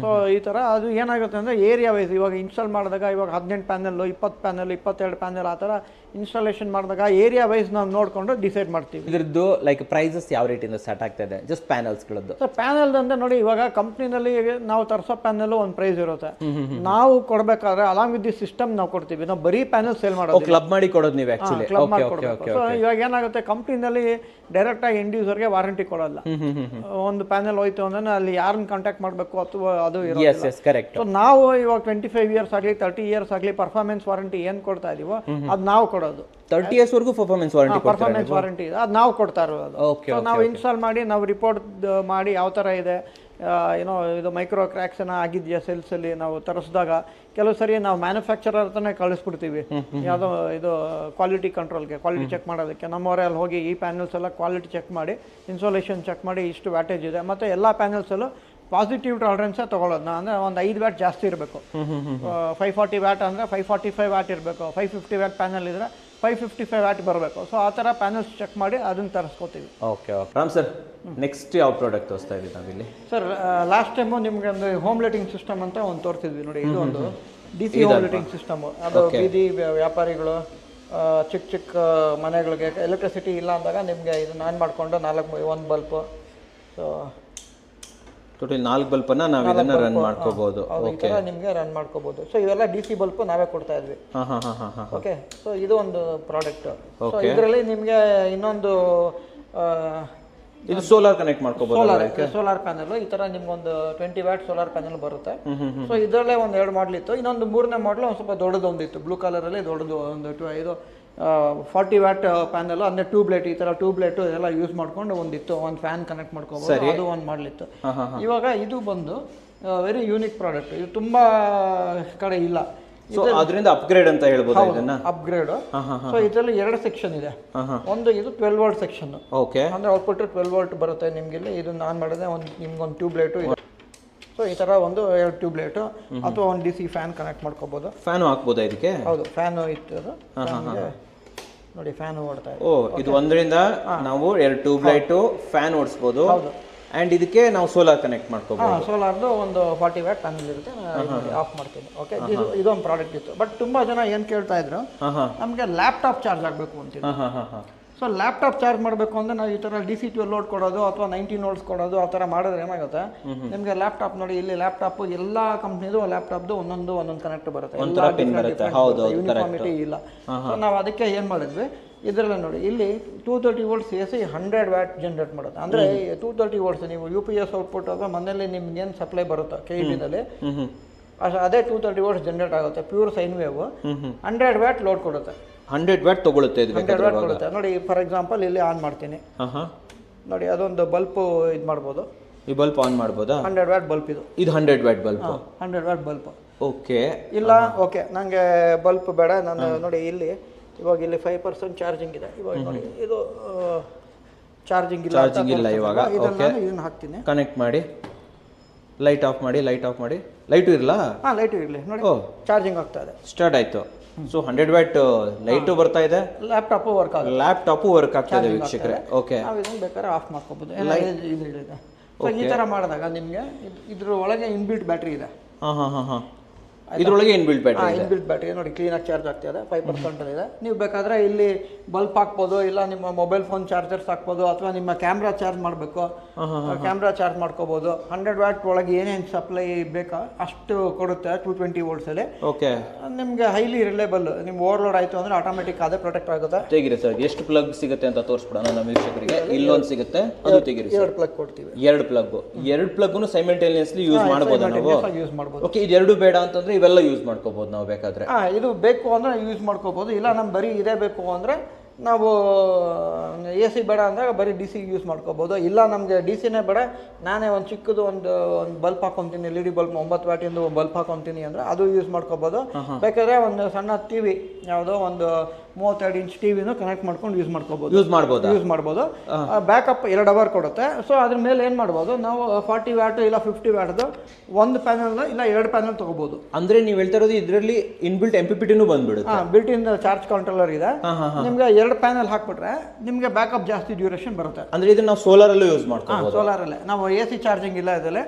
Speaker 2: ಸೊ ಈ ಥರ ಅದು ಏನಾಗುತ್ತೆ ಅಂದರೆ ಏರಿಯಾ ವೈಸ್ ಇವಾಗ ಇನ್ಸ್ಟಾಲ್ ಮಾಡಿದಾಗ ಇವಾಗ 18 ಪ್ಯಾನಲ್ಲು, 20 ಪ್ಯಾನಲ್, 22 ಪ್ಯಾನಲ್ ಆ ಥರ ಇನ್ಸ್ಟಾಲೇಷನ್ ಮಾಡಿದಾಗ ಏರಿಯಾ ವೈಸ್ ನಾವು ನೋಡಿಕೊಂಡು ಡಿಸೈಡ್ ಮಾಡ್ತೀವಿ.
Speaker 1: ಇದ್ರದ್ದು ಲೈಕ್ ಪ್ರೈಸಸ್ ಯಾವ ರೇಟಿಂದ ಸ್ಟಾರ್ಟ್ ಆಗ್ತಾ ಇದೆ ಜಸ್ಟ್ ಪ್ಯಾನಲ್ಸ್ಗಳದ್ದು?
Speaker 2: ಸರ್ ಪ್ಯಾನಲ್ ಅಂದ್ರೆ ನೋಡಿ, ಇವಾಗ ಕಂಪ್ನಿನಲ್ಲಿ ನಾವು ತರಿಸೋ ಪ್ಯಾನಲ್ ಒಂದು ಪ್ರೈಸ್ ಇರುತ್ತೆ. ನಾವು ಕೊಡಬೇಕಾದ್ರೆ ಅಲಾಂಗ್ ವಿತ್ ದಿ ಸಿಸ್ಟಮ್ ನಾವು ಕೊಡ್ತೀವಿ. ನಾವು ಬರೀ ಪ್ಯಾನಲ್ ಸೇಲ್ ಮಾಡೋದು,
Speaker 1: ಕ್ಲಬ್ ಮಾಡಿ ಕೊಡೋದು ನೀವು ಆಕ್ಚುಲಿ.
Speaker 2: ಕ್ಲಬ್ ಮಾಡಿ ಕೊಡಬೇಕು. ಸೊ ಇವಾಗ ಏನಾಗುತ್ತೆ, ಕಂಪ್ನಿನಲ್ಲಿ ಡೈರೆಕ್ಟ್ ಆಗಿ ಎಂಡ್ ಯೂಸರ್ಗೆ ವಾರಂಟಿ ಕೊಡಲ್ಲ. ಒಂದು ಪ್ಯಾನಲ್ ಹೋಯ್ತು ಅಂದ್ರೆ ಅಲ್ಲಿ ಯಾರನ್ನ ಕಾಂಟ್ಯಾಕ್ಟ್ ಮಾಡಬೇಕು ಅಥವಾ ಅದು ಇರೋದಿಲ್ಲ. ಸೊ ನಾವು ಇವಾಗ 25 ಇಯರ್ಸ್ ಆಗಲಿ 30 ಇಯರ್ಸ್ ಆಗಲಿ ಪರ್ಫಾರ್ಮೆನ್ಸ್ ವಾರಂಟಿ ಏನು ಕೊಡ್ತಾ ಇದೀವೋ ಅದು ನಾವು ಕೊಡೋದು.
Speaker 1: 30 ಇಯರ್ಸ್ ವರೆಗೂ ಪರ್ಫಾರ್ಮೆನ್ಸ್
Speaker 2: ವಾರಂಟಿ ಇದೆ, ಅದು ನಾವು ಕೊಡ್ತಾ ಇರೋದು. ಸೊ ನಾವು ಇನ್ಸ್ಟಾಲ್ ಮಾಡಿ ನಾವು ರಿಪೋರ್ಟ್ ಮಾಡಿ ಯಾವ ಥರ ಇದೆ, ಏನೋ ಇದು ಮೈಕ್ರೋ ಕ್ರ್ಯಾಕ್ಸ್ ಏನೋ ಆಗಿದೆಯಾ ಸೆಲ್ಸಲ್ಲಿ ನಾವು ತರಿಸಿದಾಗ ಕೆಲವು ಸರಿ ನಾವು ಮ್ಯಾನುಫ್ಯಾಕ್ಚರರ್ ಹತ್ರನೇ ಕಳಿಸ್ಬಿಡ್ತೀವಿ ಯಾವುದೋ ಇದು ಕ್ವಾಲಿಟಿ ಕಂಟ್ರೋಲ್ಗೆ, ಕ್ವಾಲಿಟಿ ಚೆಕ್ ಮಾಡೋದಕ್ಕೆ. ನಮ್ಮವರೇ ಅಲ್ಲಿ ಹೋಗಿ ಈ ಪ್ಯಾನಲ್ಸ್ ಎಲ್ಲ ಕ್ವಾಲಿಟಿ ಚೆಕ್ ಮಾಡಿ, ಇನ್ಸ್ಟಾಲೇಷನ್ ಚೆಕ್ ಮಾಡಿ ಇಷ್ಟು ವ್ಯಾಟೇಜ್ ಇದೆ, ಮತ್ತು ಎಲ್ಲ ಪ್ಯಾನಲ್ಸಲ್ಲೂ ಪಾಸಿಟಿವ್ ಟಾಲರೆನ್ಸೇ ತೊಗೊಳ್ಳೋದು. ಅಂದರೆ ಒಂದು 5 ವ್ಯಾಟ್ ಜಾಸ್ತಿ ಇರಬೇಕು. 540 ವ್ಯಾಟ್ ಅಂದರೆ 545 ವ್ಯಾಟ್ ಇರಬೇಕು. 550 ವ್ಯಾಟ್ ಪ್ಯಾನಲ್ ಇದ್ದರೆ 555 ವ್ಯಾಟ್ ಬರಬೇಕು. ಸೊ ಆ ಥರ ಪ್ಯಾನಲ್ಸ್ ಚೆಕ್ ಮಾಡಿ ಅದನ್ನು ತರಿಸ್ಕೋತೀವಿ.
Speaker 1: Okay okay. Ram sir, next ಯಾವ ಪ್ರಾಡಕ್ಟ್ ತೋರಿಸ್ತಾ ಇದ್ದೀವಿ ನಾವಿಲ್ಲಿ?
Speaker 2: ಸರ್ ಲಾಸ್ಟ್ ಟೈಮು ನಿಮ್ಗೆ ಒಂದು ಹೋಮ್ ಲೈಟಿಂಗ್ ಸಿಸ್ಟಮ್ ಅಂತ ಒಂದು ತೋರಿಸಿದ್ವಿ ನೋಡಿ. ಇದು ಒಂದು DC ಹೋಮ್ ಲೈಟಿಂಗ್ ಸಿಸ್ಟಮು. ಅದು ಬೀದಿ ವ್ಯಾಪಾರಿಗಳು ಚಿಕ್ಕ ಚಿಕ್ಕ ಮನೆಗಳಿಗೆ ಎಲೆಕ್ಟ್ರಿಸಿಟಿ ಇಲ್ಲ ಅಂದಾಗ ನಿಮಗೆ ಇದನ್ನ ಆನ್ ಮಾಡಿಕೊಂಡು 1 ಬಲ್ಪು, ಸೊ
Speaker 1: ಟೋಟಲ್ 4 ಬಲ್ಪನ್ನ ನಾವು ಇದನ್ನ ರನ್ ಮಾಡ್ಕೋಬಹುದು.
Speaker 2: ಓಕೆ, ನಿಮಗೆ ರನ್ ಮಾಡ್ಕೋಬಹುದು. ಸೊ ಇವೆಲ್ಲ DC ಬಲ್ಪ್ ನಾವೇ ಕೊಡ್ತಾ ಇದ್ವಿ. ಓಕೆ, ಸೊ ಇದು ಒಂದು ಪ್ರಾಡಕ್ಟ್. ಸೊ ಇದರಲ್ಲಿ ನಿಮಗೆ ಇನ್ನೊಂದು
Speaker 1: ಇದು ಸೋಲಾರ್ ಕನೆಕ್ಟ್ ಮಾಡ್ಕೋಬಹುದು.
Speaker 2: ಸೋಲಾರ್ ಪ್ಯಾನಲ್ ಈ ತರ ನಿಮ್ಗೊಂದು 20 ವ್ಯಾಟ್ ಸೋಲಾರ್ ಪ್ಯಾನಲ್ ಬರುತ್ತೆ. ಸೊ ಇದರಲ್ಲೇ ಒಂದು 2 ಮಾಡಲ್ ಇತ್ತು. ಇನ್ನೊಂದು 3ನೇ ಮಾಡಲ್ ಒಂದು ಸ್ವಲ್ಪ ದೊಡ್ಡದೊಂದಿತ್ತು, ಬ್ಲೂ ಕಲರ್ ಅಲ್ಲಿ ದೊಡ್ಡದು ಒಂದು ಇದು 40 ವ್ಯಾಟ್ ಪ್ಯಾನಲ್, ಅಂದರೆ ಟ್ಯೂಬ್ಲೈಟ್, ಈ ಥರ ಟ್ಯೂಬ್ಲೈಟ್ ಎಲ್ಲ ಯೂಸ್ ಮಾಡ್ಕೊಂಡು ಒಂದಿತ್ತು. ಒಂದು ಫ್ಯಾನ್ ಕನೆಕ್ಟ್ ಮಾಡ್ಕೋಬೋದು, ಅದು ಒಂದು ಮಾಡಲಿತ್ತು. ಇವಾಗ ಇದು ಬಂದು ವೆರಿ ಯೂನಿಕ್ ಪ್ರಾಡಕ್ಟ್. ಇದು ತುಂಬಾ ಕಡೆ ಇಲ್ಲ.
Speaker 1: ಸೊ ಅದರಿಂದ ಅಪ್ಗ್ರೇಡ್ ಅಂತ ಹೇಳ್ಬೋದು ಇದನ್ನ.
Speaker 2: ಅಪ್ಗ್ರೇಡ್. ಸೊ ಇದರಲ್ಲಿ 2 ಸೆಕ್ಷನ್ ಇದೆ. ಒಂದು ಇದು 12 ವೋಲ್ಟ್ ಸೆಕ್ಷನ್.
Speaker 1: ಓಕೆ,
Speaker 2: ಅಂದ್ರೆ ಔಟ್ಪುಟ್ 12 ವೋಲ್ಟ್ ಬರುತ್ತೆ ನಿಮ್ಗೆ. ಇಲ್ಲಿ ಇದನ್ನ ಆನ್ ಮಾಡಿದ್ರೆ ನಿಮ್ಗೊಂದು ಟ್ಯೂಬ್ಲೈಟ್ ಇದೆ. ಸೊ ಈ ತರ ಒಂದು 2 ಟ್ಯೂಬ್ಲೈಟ್ ಅಥವಾ ಒಂದು DC ಫ್ಯಾನ್ ಕನೆಕ್ಟ್ ಮಾಡ್ಕೋಬಹುದು.
Speaker 1: ಫ್ಯಾನ್ ಹಾಕ್ಬೋದಾ ಇದಕ್ಕೆ?
Speaker 2: ಹೌದು, ಫ್ಯಾನ್ ಇತ್ತು ಅದು. ನೋಡಿ ಫ್ಯಾನ್ ಓಡ್ತಾ ಇದೆ.
Speaker 1: ಓ, ಇದು ಒಂದರಿಂದ ನಾವು 2 ಟ್ಯೂಬ್ಲೈಟ್ ಫ್ಯಾನ್ ಓಡಿಸಬಹುದು. ಅಂಡ್ ಇದಕ್ಕೆ ನಾವು ಸೋಲಾರ್ ಕನೆಕ್ಟ್ ಮಾಡ್ಕೋಬಹುದು.
Speaker 2: ಸೋಲಾರ್ದು ಒಂದು 40 ವ್ಯಾಟ್ ಪ್ಯಾನಲ್ ಇರುತ್ತೆ. ಆಫ್ ಮಾಡ್ತೀನಿ. ಓಕೆ, ಇದೊಂದು ಪ್ರಾಡಕ್ಟ್ ಇತ್ತು. ಬಟ್ ತುಂಬಾ ಜನ ಏನ್ ಕೇಳ್ತಾ ಇದ್ರು, ನಮ್ಗೆ ಲ್ಯಾಪ್ಟಾಪ್ ಚಾರ್ಜ್ ಆಗಬೇಕು ಅಂತಿದ್ರು. ಸೊ ಲ್ಯಾಪ್ಟಾಪ್ ಚಾರ್ಜ್ ಮಾಡಬೇಕು ಅಂದರೆ ನಾವು ಈ ಥರ DC 12 ವೋಲ್ಟ್ ಕೊಡೋದು ಅಥವಾ 19 ವೋಲ್ಟ್ಸ್ ಕೊಡೋದು ಆ ಥರ ಮಾಡಿದ್ರೆ ಏನಾಗುತ್ತೆ, ನಿಮಗೆ ಲ್ಯಾಪ್ಟಾಪ್ ನೋಡಿ ಇಲ್ಲಿ ಲ್ಯಾಪ್ಟಾಪ್ ಎಲ್ಲ ಕಂಪ್ನಿದು ಲ್ಯಾಪ್ಟಾಪ್ದು ಒಂದೊಂದು ಕನೆಕ್ಟ್ ಬರುತ್ತೆ. ಯೂನಿಫಾರ್ಮಿಟಿ ಇಲ್ಲ. ಸೊ ನಾವು ಅದಕ್ಕೆ ಏನು ಮಾಡಿದ್ವಿ, ಇದರಲ್ಲಿ ನೋಡಿ ಇಲ್ಲಿ 230 ವೋಲ್ಟ್ಸ್ AC 100 ವ್ಯಾಟ್ ಜನರೇಟ್ ಮಾಡುತ್ತೆ. ಅಂದರೆ 230 ವೋಲ್ಟ್ಸ್ ನೀವು UPS ಔಟ್ಪುಟ್ ಅಥವಾ ಮನೇಲಿ ನಿಮ್ಗೆ ಏನು ಸಪ್ಲೈ ಬರುತ್ತೆ KEBನಲ್ಲಿ ಅದೇ 230 ವೋಲ್ಟ್ಸ್ ಜನರೇಟ್ ಆಗುತ್ತೆ. Pure sine wave 100 watt load ಕೊಡುತ್ತೆ.
Speaker 1: 100 ವ್ಯಾಟ್ ತಗೊಳುತ್ತೆ ಇದು.
Speaker 2: 100 ವ್ಯಾಟ್ ಕೊಡುತ್ತೆ. ನೋಡಿ ಫಾರ್ ಎಕ್ಸಾಂಪಲ್ ಇಲ್ಲಿ ಆನ್ ಮಾಡ್ತೀನಿ. ನೋಡಿ ಅದೊಂದು ಬಲ್ಪ್ ಇದು ಮಾಡ್ಬೋದು.
Speaker 1: ಈ ಬಲ್ಪ್ ಆನ್ ಮಾಡ್ಬೋದಾ?
Speaker 2: 100 ವ್ಯಾಟ್ ಬಲ್ಪ್ ಇದು.
Speaker 1: ಇದು 100 watt bulb.
Speaker 2: 100 watt bulb.
Speaker 1: Okay.
Speaker 2: ಇಲ್ಲ ಓಕೆ ನನಗೆ ಬಲ್ಪ್ ಬೇಡ, ನಾನು ನೋಡಿ ಇಲ್ಲಿ ಇವಾಗ ಇಲ್ಲಿ 5% ಚಾರ್ಜಿಂಗ್ ಇದೆ. ಇವಾಗ ನೋಡಿ ಇದು ಚಾರ್ಜಿಂಗ್ ಇಲ್ಲ ಇವಾಗ. ಓಕೆ, ಇದನ್ನ ಹಾಕ್ತೀನಿ.
Speaker 1: ಕನೆಕ್ಟ್ ಮಾಡಿ, ಲೈಟ್ ಆಫ್ ಮಾಡಿ. ಲೈಟು ಇರಲ್ಲ?
Speaker 2: ಹಾಂ, ಲೈಟು ಇರಲಿ. ನೋಡಿ ಚಾರ್ಜಿಂಗ್ ಆಗ್ತಾ ಇದೆ.
Speaker 1: ಸ್ಟಾರ್ಟ್ ಆಯ್ತು. ಸೊ 100 ವ್ಯಾಟ್ ಲೈಟು ಬರ್ತಾ ಇದೆ.
Speaker 2: ಲ್ಯಾಪ್ಟಾಪ್ ವರ್ಕ್ ಆಗುತ್ತೆ.
Speaker 1: ಲ್ಯಾಪ್ಟಾಪ್ ವರ್ಕ್ ಆಗ್ತಾ ಇದೆ ವೀಕ್ಷಕರೇ. ಓಕೆ,
Speaker 2: ನಾವು ಇದನ್ನ ಬೇಕಾದ್ರೆ ಆಫ್ ಮಾಡ್ಕೋಬಹುದು. ಸೊ ಈ ತರ ಮಾಡಿದಾಗ ನಿಮಗೆ ಇದ್ರ ಒಳಗೆ ಇನ್ಬಿಲ್ಟ್ ಬ್ಯಾಟ್ರಿ ಇದೆ.
Speaker 1: ಇದರೊಳಗೆ ಇನ್ಬಿಲ್ಟ್
Speaker 2: ಬ್ಯಾಟ್ರಿ ನೋಡಿ ಕ್ಲೀನಾಗಿ ಚಾರ್ಜ್ ಆಗ್ತಿದೆ. 5% ಇದೆ. ನೀವು ಬೇಕಾದ್ರೆ ಇಲ್ಲಿ ಬಲ್ಪ್ ಹಾಕ್ಬೋದು, ಇಲ್ಲ ನಿಮ್ಮ ಮೊಬೈಲ್ ಫೋನ್ ಚಾರ್ಜರ್ಸ್ ಹಾಕ್ಬೋದು, ಅಥವಾ ನಿಮ್ಮ ಕ್ಯಾಮ್ರಾ ಚಾರ್ಜ್ ಮಾಡಬೇಕು ಕ್ಯಾಮ್ರಾ ಚಾರ್ಜ್ ಮಾಡ್ಕೋಬಹುದು. 100 ವ್ಯಾಟ್ ಒಳಗೆ ಏನೇನು ಸಪ್ಲೈ ಬೇಕಾ ಅಷ್ಟು ಕೊಡುತ್ತೆ 220 ವೋಲ್ಟ್ಸ್ ಅಲ್ಲಿ.
Speaker 1: ಓಕೆ,
Speaker 2: ನಿಮ್ಗೆ ಹೈಲಿ ರಿಲೇಬಲ್. ನಿಮ್ಗೆ ಓವರ್ಲೋಡ್ ಆಯ್ತು ಅಂದ್ರೆ ಆಟೋಮೆಟಿಕ್ ಅದೇ ಪ್ರೊಟೆಕ್ಟ್ ಆಗುತ್ತೆ.
Speaker 1: ತೆಗಿರಿ ಸರ್, ಎಷ್ಟು ಪ್ಲಗ್ ಸಿಗುತ್ತೆ ಅಂತ ತೋರಿಸ್ಬಿಡೋಣ ನಮ್ಮ ವೀಕ್ಷಕರಿಗೆ. ಇಲ್ಲೊಂದು ಸಿಗುತ್ತೆ, ಅದು ತೆಗಿರಿ.
Speaker 2: 2 ಪ್ಲಗ್ ಕೊಡ್ತೀವಿ.
Speaker 1: 2 ಪ್ಲಗ್. 2 ಪ್ಲಗ್ನು ಸೈಮಲ್ಟೇನಿಯಸ್ಲಿ ಯೂಸ್ ಮಾಡಬಹುದು ನಾವು.
Speaker 2: ಯೂಸ್ ಮಾಡಬಹುದು.
Speaker 1: ಓಕೆ, ಇದು 2 ಬೇಡ ಅಂತಂದ್ರೆ ಇವೆಲ್ಲ ಯೂಸ್ ಮಾಡ್ಕೋಬಹುದು ನಾವು ಬೇಕಾದ್ರೆ.
Speaker 2: ಇದು ಬೇಕು ಅಂದರೆ ಯೂಸ್ ಮಾಡ್ಕೋಬೋದು, ಇಲ್ಲ ನಮ್ಗೆ ಬರೀ ಇದೇ ಬೇಕು ಅಂದರೆ ನಾವು AC ಬೇಡ ಅಂದಾಗ ಬರೀ DC ಯೂಸ್ ಮಾಡ್ಕೋಬೋದು. ಇಲ್ಲ ನಮಗೆ DCನೇ ಬೇಡ, ನಾನೇ ಒಂದು ಚಿಕ್ಕದು ಒಂದು ಬಲ್ಪ್ ಹಾಕೊತೀನಿ, LED ಬಲ್ಪ್ 9 ವ್ಯಾಟಿಂದು ಬಲ್ಪ್ ಹಾಕೊತೀನಿ ಅಂದರೆ ಅದು ಯೂಸ್ ಮಾಡ್ಕೋಬೋದು. ಬೇಕಾದ್ರೆ ಒಂದು ಸಣ್ಣ TV ಯಾವುದೋ ಒಂದು 32 ಇಂಚ್ ಟಿವಿನೂ ಕನೆಕ್ಟ್ ಮಾಡ್ಕೊಂಡು ಯೂಸ್ ಮಾಡ್ಬೋದು. ಬ್ಯಾಕಪ್ 2 ಅವರ್ ಕೊಡುತ್ತೆ. ಸೊ ಅದ್ರ ಮೇಲೆ ಏನು ಮಾಡ್ಬೋದು ನಾವು 40 ವ್ಯಾಟ್ ಇಲ್ಲ 50 ವ್ಯಾಟ್ದು ಒಂದು ಪ್ಯಾನಲ್ ಇಲ್ಲ 2 ಪ್ಯಾನಲ್ ತಗೋಬಹುದು.
Speaker 1: ಅಂದ್ರೆ ನೀವು ಹೇಳ್ತಾ ಇರೋದು ಇದರಲ್ಲಿ ಇನ್ಬಿಲ್ಟ್ MPPT ಬಂದ್ಬಿಡುತ್ತೆ.
Speaker 2: ಬಿಲ್ಟ್ ಇನ್ ಚಾರ್ಜ್ ಕಂಟ್ರೋಲರ್ ಇದೆ. ನಿಮ್ಗೆ 2 ಪ್ಯಾನಲ್ ಹಾಕ್ಬಿಟ್ರೆ ನಿಮ್ಗೆ ಬ್ಯಾಕಪ್ ಜಾಸ್ತಿ ಡ್ಯೂರೇಷನ್ ಬರುತ್ತೆ.
Speaker 1: ಅಂದ್ರೆ ಇದನ್ನ ನಾವು ಸೋಲಾರ್ ಅಲ್ಲೂ ಯೂಸ್ ಮಾಡ್ಕೋಬಹುದು.
Speaker 2: ಸೋಲಾರ್ ಅಲ್ಲೇ ನಾವು AC ಚಾರ್ಜಿಂಗ್ ಇಲ್ಲ ಇದರಲ್ಲಿ,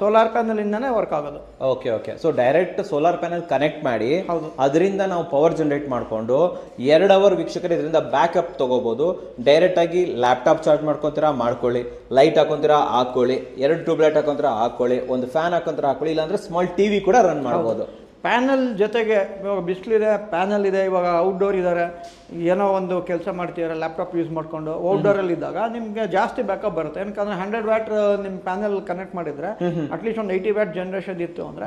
Speaker 2: ಸೋಲಾರ್ ಪ್ಯಾನಲ್ ಇಂದಾನೆ ವರ್ಕ್ ಆಗೋದು.
Speaker 1: Okay. So direct solar panel connect ಮಾಡಿ ಅದರಿಂದ ನಾವು ಪವರ್ ಜನರೇಟ್ ಮಾಡ್ಕೊಂಡು 2 ಅವರ್ ವೀಕ್ಷಕರು ಇದರಿಂದ ಬ್ಯಾಕಪ್ ತಗೋಬಹುದು. ಡೈರೆಕ್ಟ್ ಆಗಿ ಲ್ಯಾಪ್ಟಾಪ್ ಚಾರ್ಜ್ ಮಾಡ್ಕೊಂತೀರಾ ಮಾಡ್ಕೊಳ್ಳಿ, ಲೈಟ್ ಹಾಕೊಂತೀರಾ ಹಾಕೊಳ್ಳಿ, 2 ಟ್ಯೂಬ್ ಲೈಟ್ ಹಾಕೊಂತೀರಾ ಹಾಕೊಳ್ಳಿ, ಒಂದು ಫ್ಯಾನ್ ಹಾಕೊಂತೀರಾ ಹಾಕೊಳ್ಳಿ, ಇಲ್ಲಾಂದ್ರೆ ಸ್ಮಾಲ್ ಟಿವಿ ಕೂಡ ರನ್ ಮಾಡಬಹುದು.
Speaker 2: ಪ್ಯಾನಲ್ ಜೊತೆಗೆ ಇವಾಗ ಬಿಸಿಲಿದೆ, ಪ್ಯಾನಲ್ ಇದೆ, ಇವಾಗ ಔಟ್ಡೋರ್ ಇದ್ದಾರೆ, ಏನೋ ಒಂದು ಕೆಲಸ ಮಾಡ್ತಿದ್ದಾರೆ ಲ್ಯಾಪ್ಟಾಪ್ ಯೂಸ್ ಮಾಡಿಕೊಂಡು ಔಟ್ಡೋರಲ್ಲಿ ಇದ್ದಾಗ ನಿಮಗೆ ಜಾಸ್ತಿ ಬ್ಯಾಕಪ್ ಬರುತ್ತೆ. ಯಾಕಂದ್ರೆ 100 ವ್ಯಾಟ್ ನಿಮ್ಮ ಪ್ಯಾನಲ್ ಕನೆಕ್ಟ್ ಮಾಡಿದ್ರೆ ಅಟ್ಲೀಸ್ಟ್ ಒಂದು 80 ವ್ಯಾಟ್ ಜನರೇಷನ್ ಇತ್ತು ಅಂದ್ರೆ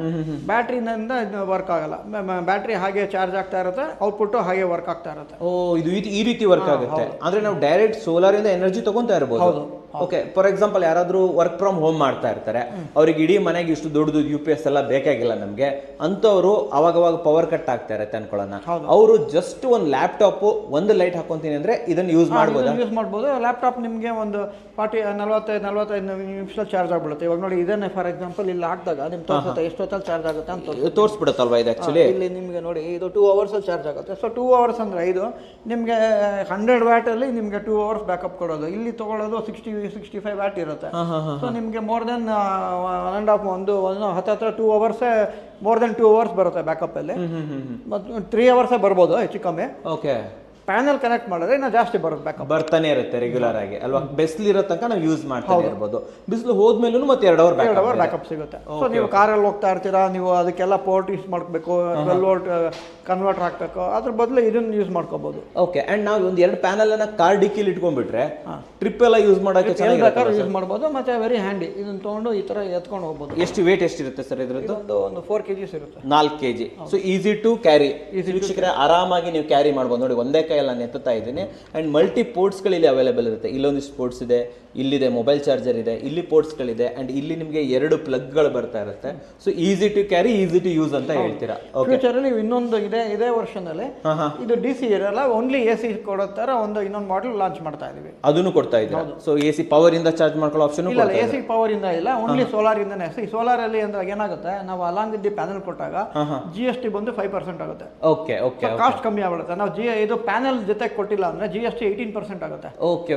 Speaker 2: ಬ್ಯಾಟ್ರಿನಿಂದ ವರ್ಕ್ ಆಗಲ್ಲ. ಬ್ಯಾಟ್ರಿ ಹಾಗೆ ಚಾರ್ಜ್ ಆಗ್ತಾ ಇರುತ್ತೆ, ಔಟ್ಪುಟ್ ಹಾಗೆ ವರ್ಕ್ ಆಗ್ತಾ ಇರುತ್ತೆ.
Speaker 1: ಇದು ಈ ರೀತಿ ವರ್ಕ್ ಆಗುತ್ತೆ. ಅಂದ್ರೆ ನಾವು ಡೈರೆಕ್ಟ್ ಸೋಲಾರ್ ಇಂದ ಎನರ್ಜಿ ತಗೊಂತಾ ಇರಬಹುದು. ಓಕೆ, ಫಾರ್ ಎಕ್ಸಾಂಪಲ್ ಯಾರಾದ್ರೂ ವರ್ಕ್ ಫ್ರಮ್ ಹೋಮ್ ಮಾಡ್ತಾ ಇರ್ತಾರೆ, ಅವ್ರಿಗೆ ಇಡೀ ಮನೆಗೆ ಇಷ್ಟು ದೊಡ್ಡದು UPS ಎಲ್ಲ ಬೇಕಾಗಿಲ್ಲ ನಮ್ಗೆ ಅಂತವ್ರು ಅವಾಗ ಪವರ್ ಕಟ್ ಆಗ್ತಾ ಇರುತ್ತೆ ಅನ್ಕೊಳ್ಳೋಣ. ಅವರು ಜಸ್ಟ್ ಒಂದು ಲ್ಯಾಪ್ಟಾಪ್ ಒಂದು ಲೈಟ್ ಹಾಕೊಂತೀನಿ ಅಂದ್ರೆ ಇದನ್ನ ಯೂಸ್ ಮಾಡ್ಬೋದು.
Speaker 2: ಲ್ಯಾಪ್ಟಾಪ್ ನಿಮಗೆ ಒಂದು 45 ನಿಮಿಷ ಚಾರ್ಜ್ ಆಗ್ಬಿಡುತ್ತೆ. ಇವಾಗ ನೋಡಿ ಇದನ್ನೇ ಫಾರ್ ಎಕ್ಸಾಂಪಲ್ ಇಲ್ಲಿ ಹಾಕಿದಾಗ ನಿಮ್ ತೋರಿಸುತ್ತೆ ಎಷ್ಟೊತ್ತಲ್ಲಿ ಚಾರ್ಜ್ ಆಗುತ್ತೆ ಅಂತ
Speaker 1: ತೋರಿಸ್ಬಿಡುತ್ತಲ್ವಾ ಇದು ಆಕ್ಚುಲಿ.
Speaker 2: ಇಲ್ಲಿ ನಿಮಗೆ ನೋಡಿ ಇದು 2 ಅವರ್ಸ್ ಅಲ್ಲಿ ಚಾರ್ಜ್ ಆಗುತ್ತೆ. ಸೊ 2 ಅವರ್ಸ್ ಅಂದ್ರೆ ಇದು ನಿಮಗೆ 100 ವ್ಯಾಟ್ ಅಲ್ಲಿ ನಿಮಗೆ 2 ಅವರ್ಸ್ ಬ್ಯಾಕಪ್ ಕೊಡೋದು. ಇಲ್ಲಿ ತಗೊಳ್ಳೋದು 65 ವ್ಯಾಟ್ ಇರುತ್ತೆ. ಸೊ ನಿಮಗೆ ಮೋರ್ ದೆನ್ 1.5 ಒಂದು ಹತ್ರ 2 ಅವರ್ಸ್ ಮೋರ್ ದೆನ್ 2 ಅವರ್ಸ್ ಬರುತ್ತೆ ಬ್ಯಾಕಪ್ ಅಲ್ಲಿ. ಮತ್ತು 3 ಅವರ್ಸ್ ಬರ್ಬೋದು ಹೆಚ್ಚು ಕಮ್ಮಿ.
Speaker 1: ಓಕೆ,
Speaker 2: ಪ್ಯಾನಲ್ ಕನೆಕ್ಟ್ ಮಾಡಿದ್ರೆ ಇನ್ನು ಜಾಸ್ತಿ ಬರುತ್ತೆ, ಬ್ಯಾಕಪ್
Speaker 1: ಬರ್ತಾನೆ ಇರುತ್ತೆ ರೆಗ್ಯುಲರ್ ಆಗಿ ಅಲ್ವಾ. ಬಿಸಿಲು ಇರೋ ತನಕ ನಾವು ಯೂಸ್ ಮಾಡ್ತಾನೆ ಇರ್ಬೋದು, ಬಿಸಿಲು ಹೋದ್ಮೇಲೂ ಮತ್ತೆ 2 ಅವರ್
Speaker 2: ಬ್ಯಾಕಪ್ ಸಿಗುತ್ತೆ. ಸೊ ನೀವು ಕಾರಲ್ಲಿ ಹೋಗ್ತಾ ಇರ್ತೀರಾ, ನೀವು ಅದಕ್ಕೆಲ್ಲ ಪೋರ್ಟ್ ಯೂಸ್ ಮಾಡ್ಬೇಕು, 12 ವೋಲ್ಟ್ ಕನ್ವರ್ಟರ್ ಹಾಕ್ಬೇಕು, ಅದ್ರ ಬದಲು ಇದನ್ನ ಯೂಸ್ ಮಾಡ್ಕೋಬಹುದು.
Speaker 1: ಓಕೆ, ಅಂಡ್ ನಾವು ಒಂದು 2 ಪ್ಯಾನಲ್ ಅನ್ನ ಕಾರ್ ಡಿಕ್ಕಿಲಿ ಇಟ್ಕೊಂಡ್ಬಿಟ್ರೆ ಟ್ರಿಪ್ ಎಲ್ಲ ಯೂಸ್ ಮಾಡೋಕೆ
Speaker 2: ಯೂಸ್ ಮಾಡ್ಬೋದು. ಮತ್ತೆ ವೆರಿ ಹ್ಯಾಂಡಿ, ಇದನ್ನ ತಗೊಂಡು ಈ ತರ ಎತ್ಕೊಂಡು ಹೋಗ್ಬೋದು.
Speaker 1: ಎಷ್ಟು ವೇಟ್ ಎಷ್ಟಿರುತ್ತೆ ಸರ್ ಇದ್ರದ್ದು?
Speaker 2: ಒಂದು 4 kg ಇರುತ್ತೆ.
Speaker 1: 4 kg. So easy to carry, ವೀಕ್ಷಕರೇ ಆರಾಮಾಗಿ ನೀವು ಕ್ಯಾರಿ ಮಾಡ್ಬೋದು. ನೋಡಿ ಒಂದೇ ಕೈಯಲ್ಲಿ ನಾನು ಎತ್ತುತ್ತಾ ಇದ್ದೀನಿ. ಅಂಡ್ ಮಲ್ಟಿ ಪೋರ್ಟ್ಸ್ಗಳು ಇಲ್ಲಿ ಅವೈಲೇಬಲ್ ಇರುತ್ತೆ. ಇಲ್ಲೊಂದಿಷ್ಟು ಪೋರ್ಟ್ಸ್ ಇದೆ, ಇಲ್ಲಿದೆ ಮೊಬೈಲ್ ಚಾರ್ಜರ್ ಇದೆ, ಇಲ್ಲಿ ಪೋರ್ಟ್ಸ್ಗಳಿದೆ, ಅಂಡ್ ಇಲ್ಲಿ ನಿಮಗೆ 2 ಪ್ಲಗ್ಗಳು ಬರ್ತಾ ಇರುತ್ತೆ. So easy to carry, easy to use ಅಂತ ಹೇಳ್ತೀರಾ.
Speaker 2: ಫ್ಯೂಚರ್ ಅಲ್ಲಿ ಇನ್ನೊಂದು ಇದೇ ವರ್ಷನ್ ಅಲ್ಲಿ ಇದು DC ಇರಲ್ಲ, ಓನ್ಲಿ AC ಕೊಡೋ ತರ ಇನ್ನೊಂದು ಮಾಡೆಲ್ ಲಾಂಚ್ ಮಾಡ್ತಾ ಇದೀವಿ.
Speaker 1: ಅದನ್ನು ಕೊಡ್ತಾ ಇದ್ದೀರಾ? ಸೊ AC ಪವರ್ ಇಂದ ಚಾರ್ಜ್ ಮಾಡ್ಕೊಳ್ಳೋ ಆಪ್ಷನ್
Speaker 2: ಇಲ್ಲ, AC ಪವರ್ ಇಂದ ಇಲ್ಲ, ಓನ್ಲಿ ಸೋಲಾರ್ ಇಂದಾನೆ. ಸೋಲಾರ್ ಅಲ್ಲಿ ಅಂದ್ರೆ ಏನಾಗುತ್ತೆ, ನಾವು ಅಲಾಂಗ್ ವಿತ್ ದಿ ಪ್ಯಾನಲ್ ಕೊಟ್ಟಾಗ GST ಬಂದು 5% ಆಗುತ್ತೆ.
Speaker 1: ಓಕೆ,
Speaker 2: ಕಾಸ್ಟ್ ಕಮ್ಮಿ ಆಗ್ಬಿಡುತ್ತೆ. ನಾವು ಇದು ಪ್ಯಾನಲ್ ಜೊತೆ ಕೊಟ್ಟಿಲ್ಲ ಅಂದ್ರೆ GST 18% ಆಗುತ್ತೆ.
Speaker 1: ಓಕೆ.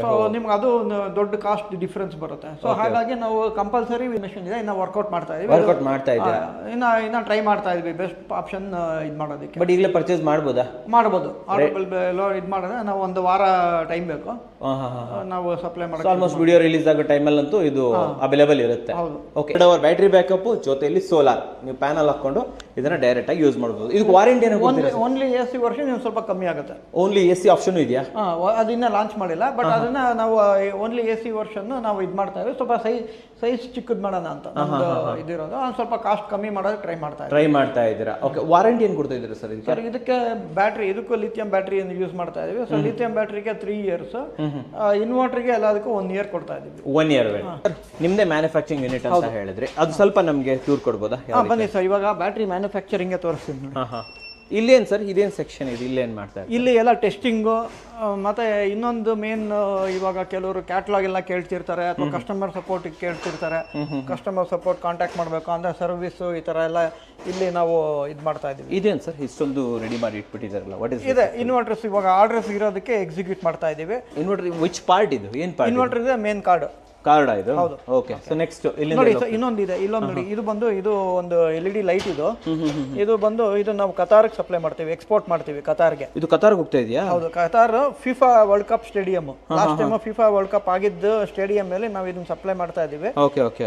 Speaker 2: ಸೊ ನಿಮ್ಗೆ ಅದು ದೊಡ್ಡ ಕಾಸ್ಟ್ ಡಿಫರೆನ್ಸ್ ಬರುತ್ತೆ. ಸೊ ಹಾಗಾಗಿ ನಾವು ಕಂಪಲ್ಸರಿ ಮಿಷನ್ ಇದೆ, ಇನ್ನ ವರ್ಕೌಟ್ ಮಾಡ್ತಾ ಇದೀವಿ. ಇನ್ನ ಟ್ರೈ ಮಾಡ್ತಾ ಇದೀವಿ ಬೆಸ್ಟ್ ಆಪ್ಷನ್ ಇದು ಮಾಡೋದಕ್ಕೆ.
Speaker 1: ಬಟ್ ಈಗಲೇ ಪರ್ಚೇಸ್ ಮಾಡ್ಬೋದು.
Speaker 2: ಆರ್ಡರ್ ಇದು ಮಾಡಿದ್ರೆ ನಾವು 1 ವಾರ ಟೈಮ್ ಬೇಕು, ನಾವು ಸಪ್ಲೈ ಮಾಡೋದು.
Speaker 1: ಆಲ್ಮೋಸ್ಟ್ ವಿಡಿಯೋ ರಿಲೀಸ್ ಆಗೋ ಟೈಮಲ್ಲಂತೂ ಇದು ಅವೈಲೇಬಲ್ ಇರುತ್ತೆ. ಓಕೆ, 2 ಅವರ್ ಬ್ಯಾಟರಿ ಬ್ಯಾಕಪ್ ಜೊತೆಯಲ್ಲಿ ಸೋಲಾರ್, ನೀವು ಪ್ಯಾನಲ್ ಹಾಕೊಂಡು ಇದನ್ನ ಡೈರೆಕ್ಟ್ ಆಗಿ ಯೂಸ್ ಮಾಡಬಹುದು. ಇದಕ್ಕೆ ವಾರಂಟಿ ಏನು?
Speaker 2: ಓನ್ಲಿ AC ವರ್ಷನ್ ಸ್ವಲ್ಪ ಕಮ್ಮಿ ಆಗುತ್ತೆ.
Speaker 1: ಓನ್ಲಿ AC ಆಪ್ಷನ್ ಇದೆಯಾ?
Speaker 2: ಅದನ್ನ ಲಾಂಚ್ ಮಾಡಿಲ್ಲ, ಬಟ್ ಅದನ್ನ ನಾವು ಓನ್ಲಿ AC ವರ್ಷನ್ ನಾವು ಇದು ಮಾಡ್ತಾ ಇದ್ದೀವಿ. ಸ್ವಲ್ಪ ಸೈಜ್ ಚಿಕ್ಕದ್ ಮಾಡೋಣ ಅಂತ ನಮ್ದು ಇದಿರೋದು, ಸ್ವಲ್ಪ ಕಾಸ್ಟ್ ಕಮ್ಮಿ ಮಾಡೋದು ಟ್ರೈ ಮಾಡ್ತಾ
Speaker 1: ಇದ್ದೀರಾ. ಓಕೆ, ವಾರಂಟಿ ಏನು ಕೊಡ್ತಾ ಇದ್ದೀರಾ ಸರ್
Speaker 2: ಇದಕ್ಕೆ? ಬ್ಯಾಟ್ರಿ, ಇದಕ್ಕೂ ಲಿಥಿಯಂ ಬ್ಯಾಟ್ರಿ ಯೂಸ್ ಮಾಡ್ತಾ ಇದೀವಿ. ಸೊ ಲಿಥಿಯಂ ಬ್ಯಾಟ್ರಿಗೆ 3 ಇಯರ್ಸ್, ಇನ್ವರ್ಟರ್ಗೆ ಎಲ್ಲದಕ್ಕೂ 1 ಇಯರ್ ಕೊಡ್ತಾ ಇದೀವಿ.
Speaker 1: 1 ಇಯರ್. ನಿಮ್ದೇ ಮ್ಯಾನುಫ್ಯಾಕ್ಚರಿಂಗ್ ಯೂನಿಟ್ ಅಂತ ಹೇಳಿದ್ರೆ ಅದು ಸ್ವಲ್ಪ ನಮಗೆ ಟೂರ್ ಕೊಡ್ಬೋದಾ?
Speaker 2: ಬನ್ನಿ ಸರ್, ಇವಾಗ ಬ್ಯಾಟ್ರಿ ಮ್ಯಾನುಫ್ಯಾಕ್ಚರಿಂಗ್ ತೋರಿಸ್ತೀನಿ.
Speaker 1: ಇಲ್ಲೇನು ಸರ್, ಇದೇನು ಸೆಕ್ಷನ್ ಇದೆ? ಇಲ್ಲೇನು ಮಾಡ್ತಾರೆ?
Speaker 2: ಇಲ್ಲಿ ಎಲ್ಲ ಟೆಸ್ಟಿಂಗು, ಮತ್ತೆ ಇನ್ನೊಂದು ಮೇನ್, ಇವಾಗ ಕೆಲವರು ಕ್ಯಾಟ್ಲಾಗ್ ಎಲ್ಲ ಕೇಳ್ತಿರ್ತಾರೆ, ಅಥವಾ ಕಸ್ಟಮರ್ ಸಪೋರ್ಟ್ ಕೇಳ್ತಿರ್ತಾರೆ. ಕಸ್ಟಮರ್ ಸಪೋರ್ಟ್ ಕಾಂಟ್ಯಾಕ್ಟ್ ಮಾಡಬೇಕು ಅಂದ್ರೆ ಸರ್ವಿಸು ಈ ತರ ಎಲ್ಲ ಇಲ್ಲಿ ನಾವು ಇದು ಮಾಡ್ತಾ ಇದೀವಿ.
Speaker 1: ಇದೇನು ಸರ್ ಇಷ್ಟೊಂದು ರೆಡಿ ಮಾಡಿ ಇಟ್ಬಿಟ್ಟಿದಾರಲ್ಲ? ವಾಟ್ ಇಸ್
Speaker 2: ಇದೆ ಇನ್ವರ್ಟರ್ಸ್, ಇವಾಗ ಆರ್ಡರ್ಸ್ ಇರೋದಕ್ಕೆ ಎಕ್ಸಿಕ್ಯೂಟ್ ಮಾಡ್ತಾ ಇದೀವಿ.
Speaker 1: ಇನ್ವರ್ಟರ್ ವಿಚ್ ಪಾರ್ಟ್ ಇದು? ಏನು ಪಾರ್ಟ್?
Speaker 2: ಇನ್ವರ್ಟರ್ ಇದೆ, ಮೇನ್ ಕಾರ್ಡ್
Speaker 1: ಇದು. ಓಕೆ, ಸೊ ನೆಕ್ಸ್ಟ್ ಇಲ್ಲಿ
Speaker 2: ನೋಡಿ ಇನ್ನೊಂದಿದೆ, ಇಲ್ಲೊಂದು ನೋಡಿ, ಇದು ಒಂದು LED ಲೈಟ್. ಇದು ಬಂದು ಇದು ನಾವು ಕತಾರ್ಗೆ ಸಪ್ಲೈ ಮಾಡ್ತೀವಿ, ಎಕ್ಸ್ಪೋರ್ಟ್ ಮಾಡ್ತೀವಿ ಕತಾರ್ಗೆ.
Speaker 1: ಇದು ಕತಾರ್ಗೆ ಹೋಗ್ತಾ ಇದೆಯಾ?
Speaker 2: ಹೌದು, Qatar FIFA world cup stadium, last time FIFA world cup ಆಗಿದ್ದು ಸ್ಟೇಡಿಯಂ ಮೇಲೆ ನಾವು ಇದನ್ನ ಸಪ್ಲೈ ಮಾಡ್ತಾ ಇದೀವಿ.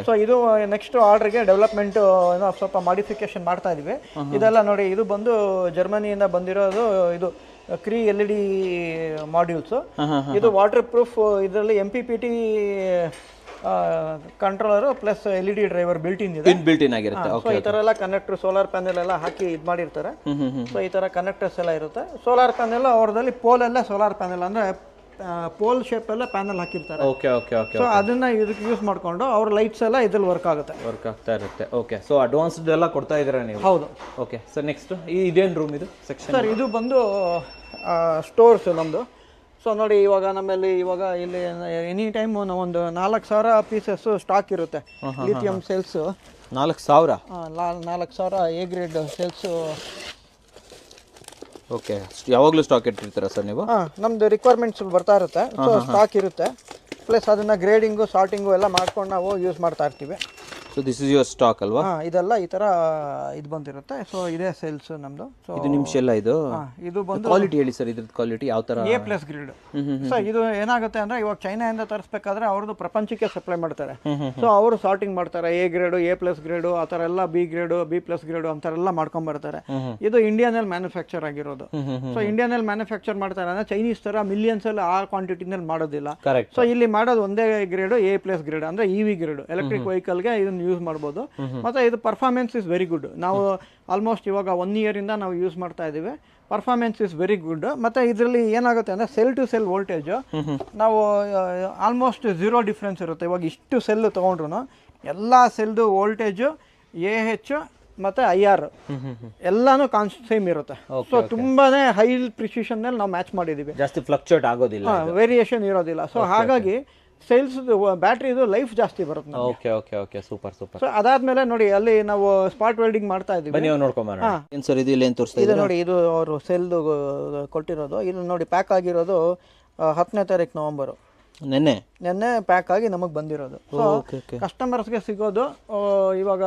Speaker 2: ಸೊ ಇದು ನೆಕ್ಸ್ಟ್ ಆರ್ಡರ್ಗೆ ಡೆವಲಪ್ಮೆಂಟ್ ಸ್ವಲ್ಪ ಮಾಡಿಫಿಕೇಶನ್ ಮಾಡ್ತಾ ಇದೀವಿ. ಇದೆಲ್ಲ ನೋಡಿ, ಇದು ಬಂದು ಜರ್ಮನಿಯಿಂದ ಬಂದಿರೋದು. ಇದು ಕ್ರೀ LED ಮಾಡ್ಯೂಲ್ಸ್. ಇದು ವಾಟರ್ ಪ್ರೂಫ್, ಇದರಲ್ಲಿ MPPT controller plus LED driver built-in ಇದೆ.
Speaker 1: ಬಿಲ್ಟ್ ಇನ್ ಆಗಿರುತ್ತೆ.
Speaker 2: ಸೊ ಈ ಥರ ಎಲ್ಲ ಕನೆಕ್ಟರ್ ಸೋಲಾರ್ ಪ್ಯಾನೆಲ್ ಎಲ್ಲ ಹಾಕಿ ಇದು ಮಾಡಿರ್ತಾರೆ. ಸೊ ಈ ಥರ ಕನೆಕ್ಟರ್ಸ್ ಎಲ್ಲ ಇರುತ್ತೆ. ಸೋಲಾರ್ ಪ್ಯಾನೆಲ್ ಅವ್ರದಲ್ಲಿ ಪೋಲೆಲ್ಲ ಸೋಲಾರ್ ಪ್ಯಾನೆಲ್ ಅಂದರೆ ಪೋಲ್ ಶೇಪ್ ಎಲ್ಲ ಪ್ಯಾನೆಲ್ ಹಾಕಿರ್ತಾರೆ.
Speaker 1: ಓಕೆ ಓಕೆ ಓಕೆ
Speaker 2: ಸೊ ಅದನ್ನ ಇದಕ್ಕೆ ಯೂಸ್ ಮಾಡಿಕೊಂಡು ಅವ್ರ ಲೈಟ್ಸ್ ಎಲ್ಲ ಇದ್ರಲ್ಲಿ ವರ್ಕ್ ಆಗುತ್ತೆ.
Speaker 1: ವರ್ಕ್ ಆಗ್ತಾ ಇರುತ್ತೆ. ಓಕೆ, ಸೊ ಅಡ್ವಾನ್ಸ್ಡ್ ಎಲ್ಲ ಕೊಡ್ತಾ ಇದ್ದೀರಾ ನೀವು?
Speaker 2: ಹೌದು.
Speaker 1: ಓಕೆ ಸರ್, ನೆಕ್ಸ್ಟ್ ಇದೇನು ರೂಮ್ ಇದು ಸೆಕ್ಷನ್?
Speaker 2: ಸರ್ ಇದು ಬಂದು ಸ್ಟೋರ್ಸ್ ನಮ್ಮದು. ಸೊ ನೋಡಿ, ಇವಾಗ ನಮ್ಮಲ್ಲಿ ಇವಾಗ ಇಲ್ಲಿ ಎನಿ ಟೈಮ್ ಒಂದು 4,000 ಪೀಸಸ್ ಸ್ಟಾಕ್ ಇರುತ್ತೆ. Lithium cells
Speaker 1: 4,000?
Speaker 2: 4,000 A grade cells.
Speaker 1: Okay, ಯಾವಾಗಲೂ ಸ್ಟಾಕ್ ಇಟ್ಟಿರ್ತೀರಾ ಸರ್ ನೀವು?
Speaker 2: ನಮ್ಮದು ರಿಕ್ವೈರ್ಮೆಂಟ್ಸ್ ಬರ್ತಾ ಇರುತ್ತೆ. ಸೊ ಸ್ಟಾಕ್ ಇರುತ್ತೆ. ಪ್ಲಸ್ ಅದನ್ನು ಗ್ರೇಡಿಂಗು ಸಾರ್ಟಿಂಗು ಎಲ್ಲ ಮಾಡ್ಕೊಂಡು ನಾವು ಯೂಸ್ ಮಾಡ್ತಾ ಇರ್ತೀವಿ.
Speaker 1: So this is your stock ಅಲ್ವಾ?
Speaker 2: ಇದೆಲ್ಲ ಈ ಥರ ಇದು ಬಂದಿರುತ್ತೆ. ಸೊ ಇದೇ ಸೇಲ್ಸ್ ನಮ್ಮದು. ಸೊ
Speaker 1: ಇದು ನಿಮಿಷ ಎಲ್ಲ ಇದು
Speaker 2: ಇದು ಬಂದು
Speaker 1: ಕ್ವಾಲಿಟಿ ಹೇಳಿ ಸರ್, ಇದ್ರದ್ದು ಕ್ವಾಲಿಟಿ ಯಾವ ಥರ?
Speaker 2: A+ grade. ಸೊ ಇದು ಏನಾಗುತ್ತೆ ಅಂದರೆ ಇವಾಗ ಚೈನಾದಿಂದ ತರಿಸ್ಬೇಕಾದ್ರೆ ಅವ್ರದ್ದು ಪ್ರಪಂಚಕ್ಕೆ ಸಪ್ಲೈ ಮಾಡ್ತಾರೆ. ಸೊ ಅವರು ಸಾರ್ಟಿಂಗ್ ಮಾಡ್ತಾರೆ. A ಗ್ರೇಡು, A+ ಗ್ರೇಡು, ಆ ಥರ ಎಲ್ಲ B ಗ್ರೇಡು, B+ ಗ್ರೇಡು ಅಂತಾರೆಲ್ಲ ಮಾಡ್ಕೊಂಬರ್ತಾರೆ. ಇದು ಇಂಡಿಯಾನಲ್ಲಿ ಮ್ಯಾನುಫ್ಯಾಕ್ಚರ್ ಆಗಿರೋದು. ಸೊ ಇಂಡಿಯಾನಲ್ಲಿ ಮ್ಯಾನುಫ್ಯಾಕ್ಚರ್ ಮಾಡ್ತಾರೆ ಅಂದರೆ ಚೈನೀಸ್ ಥರ ಮಿಲಿಯನ್ಸ್ ಅಲ್ಲಿ ಆ ಕ್ವಾಂಟಿಟಿನಲ್ಲಿ ಮಾಡೋದಿಲ್ಲ.
Speaker 1: ಕರೆಕ್ಟ್.
Speaker 2: ಸೊ ಇಲ್ಲಿ ಮಾಡೋದು ಒಂದೇ ಗ್ರೇಡು, A+ ಗ್ರೇಡ್ ಅಂದರೆ EV ಗ್ರೇಡು. ಎಲೆಕ್ಟ್ರಿಕ್ ವೆಹಿಕಲ್ಗೆ ಇದನ್ನು ಯೂಸ್ ಮಾಡ್ಬೋದು. ಮತ್ತು ಇದು ಪರ್ಫಾರ್ಮೆನ್ಸ್ ಇಸ್ ವೆರಿ ಗುಡ್. ನಾವು ಆಲ್ಮೋಸ್ಟ್ ಇವಾಗ 1 ಇಯರಿಂದ ನಾವು ಯೂಸ್ ಮಾಡ್ತಾ ಇದ್ದೀವಿ. Performance is very good. ಮತ್ತು ಇದರಲ್ಲಿ ಏನಾಗುತ್ತೆ ಅಂದರೆ ಸೆಲ್ ಟು ಸೆಲ್ ವೋಲ್ಟೇಜು ನಾವು ಆಲ್ಮೋಸ್ಟ್ 0 ಡಿಫ್ರೆನ್ಸ್ ಇರುತ್ತೆ. ಇವಾಗ ಇಷ್ಟು ಸೆಲ್ ತೊಗೊಂಡ್ರು ಎಲ್ಲ ಸೆಲ್ದು ವೋಲ್ಟೇಜು AH ಮತ್ತು IR ಎಲ್ಲಾನು ಸೇಮ್ ಇರುತ್ತೆ. ಸೊ ತುಂಬಾನೇ ಹೈ ಪ್ರಿಸಿಷನ್ನಲ್ಲಿ ನಾವು ಮ್ಯಾಚ್ ಮಾಡಿದ್ದೀವಿ.
Speaker 1: ಜಾಸ್ತಿ ಫ್ಲಕ್ಚುಯೇಟ್ ಆಗೋದಿಲ್ಲ,
Speaker 2: ವೇರಿಯೇಷನ್ ಇರೋದಿಲ್ಲ. ಸೊ ಹಾಗಾಗಿ ಸೇಲ್ಸ್ ಬ್ಯಾಟ್ರಿದು ಲೈಫ್ ಜಾಸ್ತಿ ಬರುತ್ತೆ.
Speaker 1: Okay okay okay, super super.
Speaker 2: So ಅದಾದ್ಮೇಲೆ ನೋಡಿ, ಅಲ್ಲಿ ನಾವು ಸ್ಪಾಟ್ ವೆಲ್ಡಿಂಗ್ ಮಾಡ್ತಾ ಇದ್ದೀವಿ.
Speaker 1: ಬನ್ನಿ ನೋಡ್ಕೊಂಬರೋಣ. ಏನು ಸರ್ ಇದು? ಇಲ್ಲಿ ಏನು ತೋರಿಸ್ತಾ
Speaker 2: ಇದೆ ನೋಡಿ, ಇದು ಅವರು ಸೆಲ್ದು ಕೊಟ್ಟಿರೋದು. ಇದು ನೋಡಿ, ಪ್ಯಾಕ್ ಆಗಿರೋದು 10ನೇ ತಾರೀಕು ನವೆಂಬರು. ನೆನ್ನೆ ಪ್ಯಾಕ್ ಆಗಿ ನಮಗೆ ಬಂದಿರೋದು. ಸೊ ಕಸ್ಟಮರ್ಸ್ಗೆ ಸಿಗೋದು ಇವಾಗ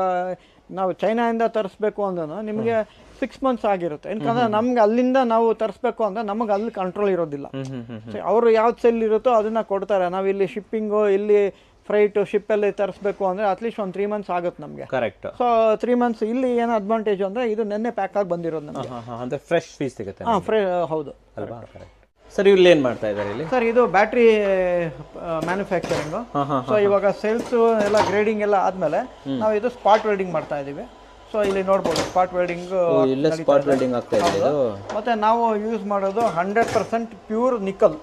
Speaker 2: ನಾವು ಚೈನಾದಿಂದ ತರಿಸ್ಬೇಕು ಅಂದ್ರೂ ನಿಮಗೆ 6 months ಆಗಿರುತ್ತೆ. ಯಾಕಂದ್ರೆ ನಮ್ಗೆ ಅಲ್ಲಿಂದ ನಾವು ತರಿಸ್ಬೇಕು ಅಂದ್ರೆ ನಮಗೆ ಅಲ್ಲಿ ಕಂಟ್ರೋಲ್ ಇರೋದಿಲ್ಲ. ಅವರು ಯಾವ್ದು ಸೆಲ್ ಇರುತ್ತೋ ಅದನ್ನ ಕೊಡ್ತಾರೆ. ನಾವು ಇಲ್ಲಿ ಶಿಪ್ಪಿಂಗು, ಇಲ್ಲಿ ಫ್ರೈಟ್ ಶಿಪ್ಪಲ್ಲಿ ತರಿಸ್ಬೇಕು ಅಂದರೆ ಅಟ್ಲೀಸ್ಟ್ ಒಂದು 3 months ಆಗುತ್ತೆ ನಮಗೆ.
Speaker 1: ಕರೆಕ್ಟ್.
Speaker 2: ಸೊ 3 months ಇಲ್ಲಿ ಏನು ಅಡ್ವಾಂಟೇಜ್ ಅಂದರೆ ಇದು ನೆನ್ನೆ ಪ್ಯಾಕ್ ಆಗಿ ಬಂದಿರೋದು ನಮಗೆ.
Speaker 1: ಅಂದರೆ ಫ್ರೆಶ್ ಪೀಸ್ ಸಿಗುತ್ತೆ.
Speaker 2: ಹೌದು
Speaker 1: ಅಲ್ವಾ? ಕರೆಕ್ಟ್. ಸರ್ ಇಲ್ಲಿ ಏನು ಮಾಡ್ತಾ ಇದ್ದಾರೆ ಇಲ್ಲಿ?
Speaker 2: ಸರ್ ಇದು ಬ್ಯಾಟ್ರಿ ಮ್ಯಾನುಫ್ಯಾಕ್ಚರಿಂಗು. ಸೊ ಇವಾಗ ಸೇಲ್ಸ್ ಎಲ್ಲ ಗ್ರೇಡಿಂಗ್ ಎಲ್ಲ ಆದಮೇಲೆ ನಾವು ಇದು ಸ್ಪಾಟ್ ವೆಲ್ಡಿಂಗ್ ಮಾಡ್ತಾ ಇದ್ದೀವಿ. ಸೊ ಇಲ್ಲಿ ನೋಡ್ಬೋದು ಸ್ಪಾಟ್ ವೆಲ್ಡಿಂಗ್.
Speaker 1: ಸ್ಪಾಟ್ ವೆಲ್ಡಿಂಗ್ ಆಗ್ತಾ ಇದೆ.
Speaker 2: ಮತ್ತೆ ನಾವು ಯೂಸ್ ಮಾಡೋದು 100% ಪ್ಯೂರ್ ನಿಕ್ಕಲ್.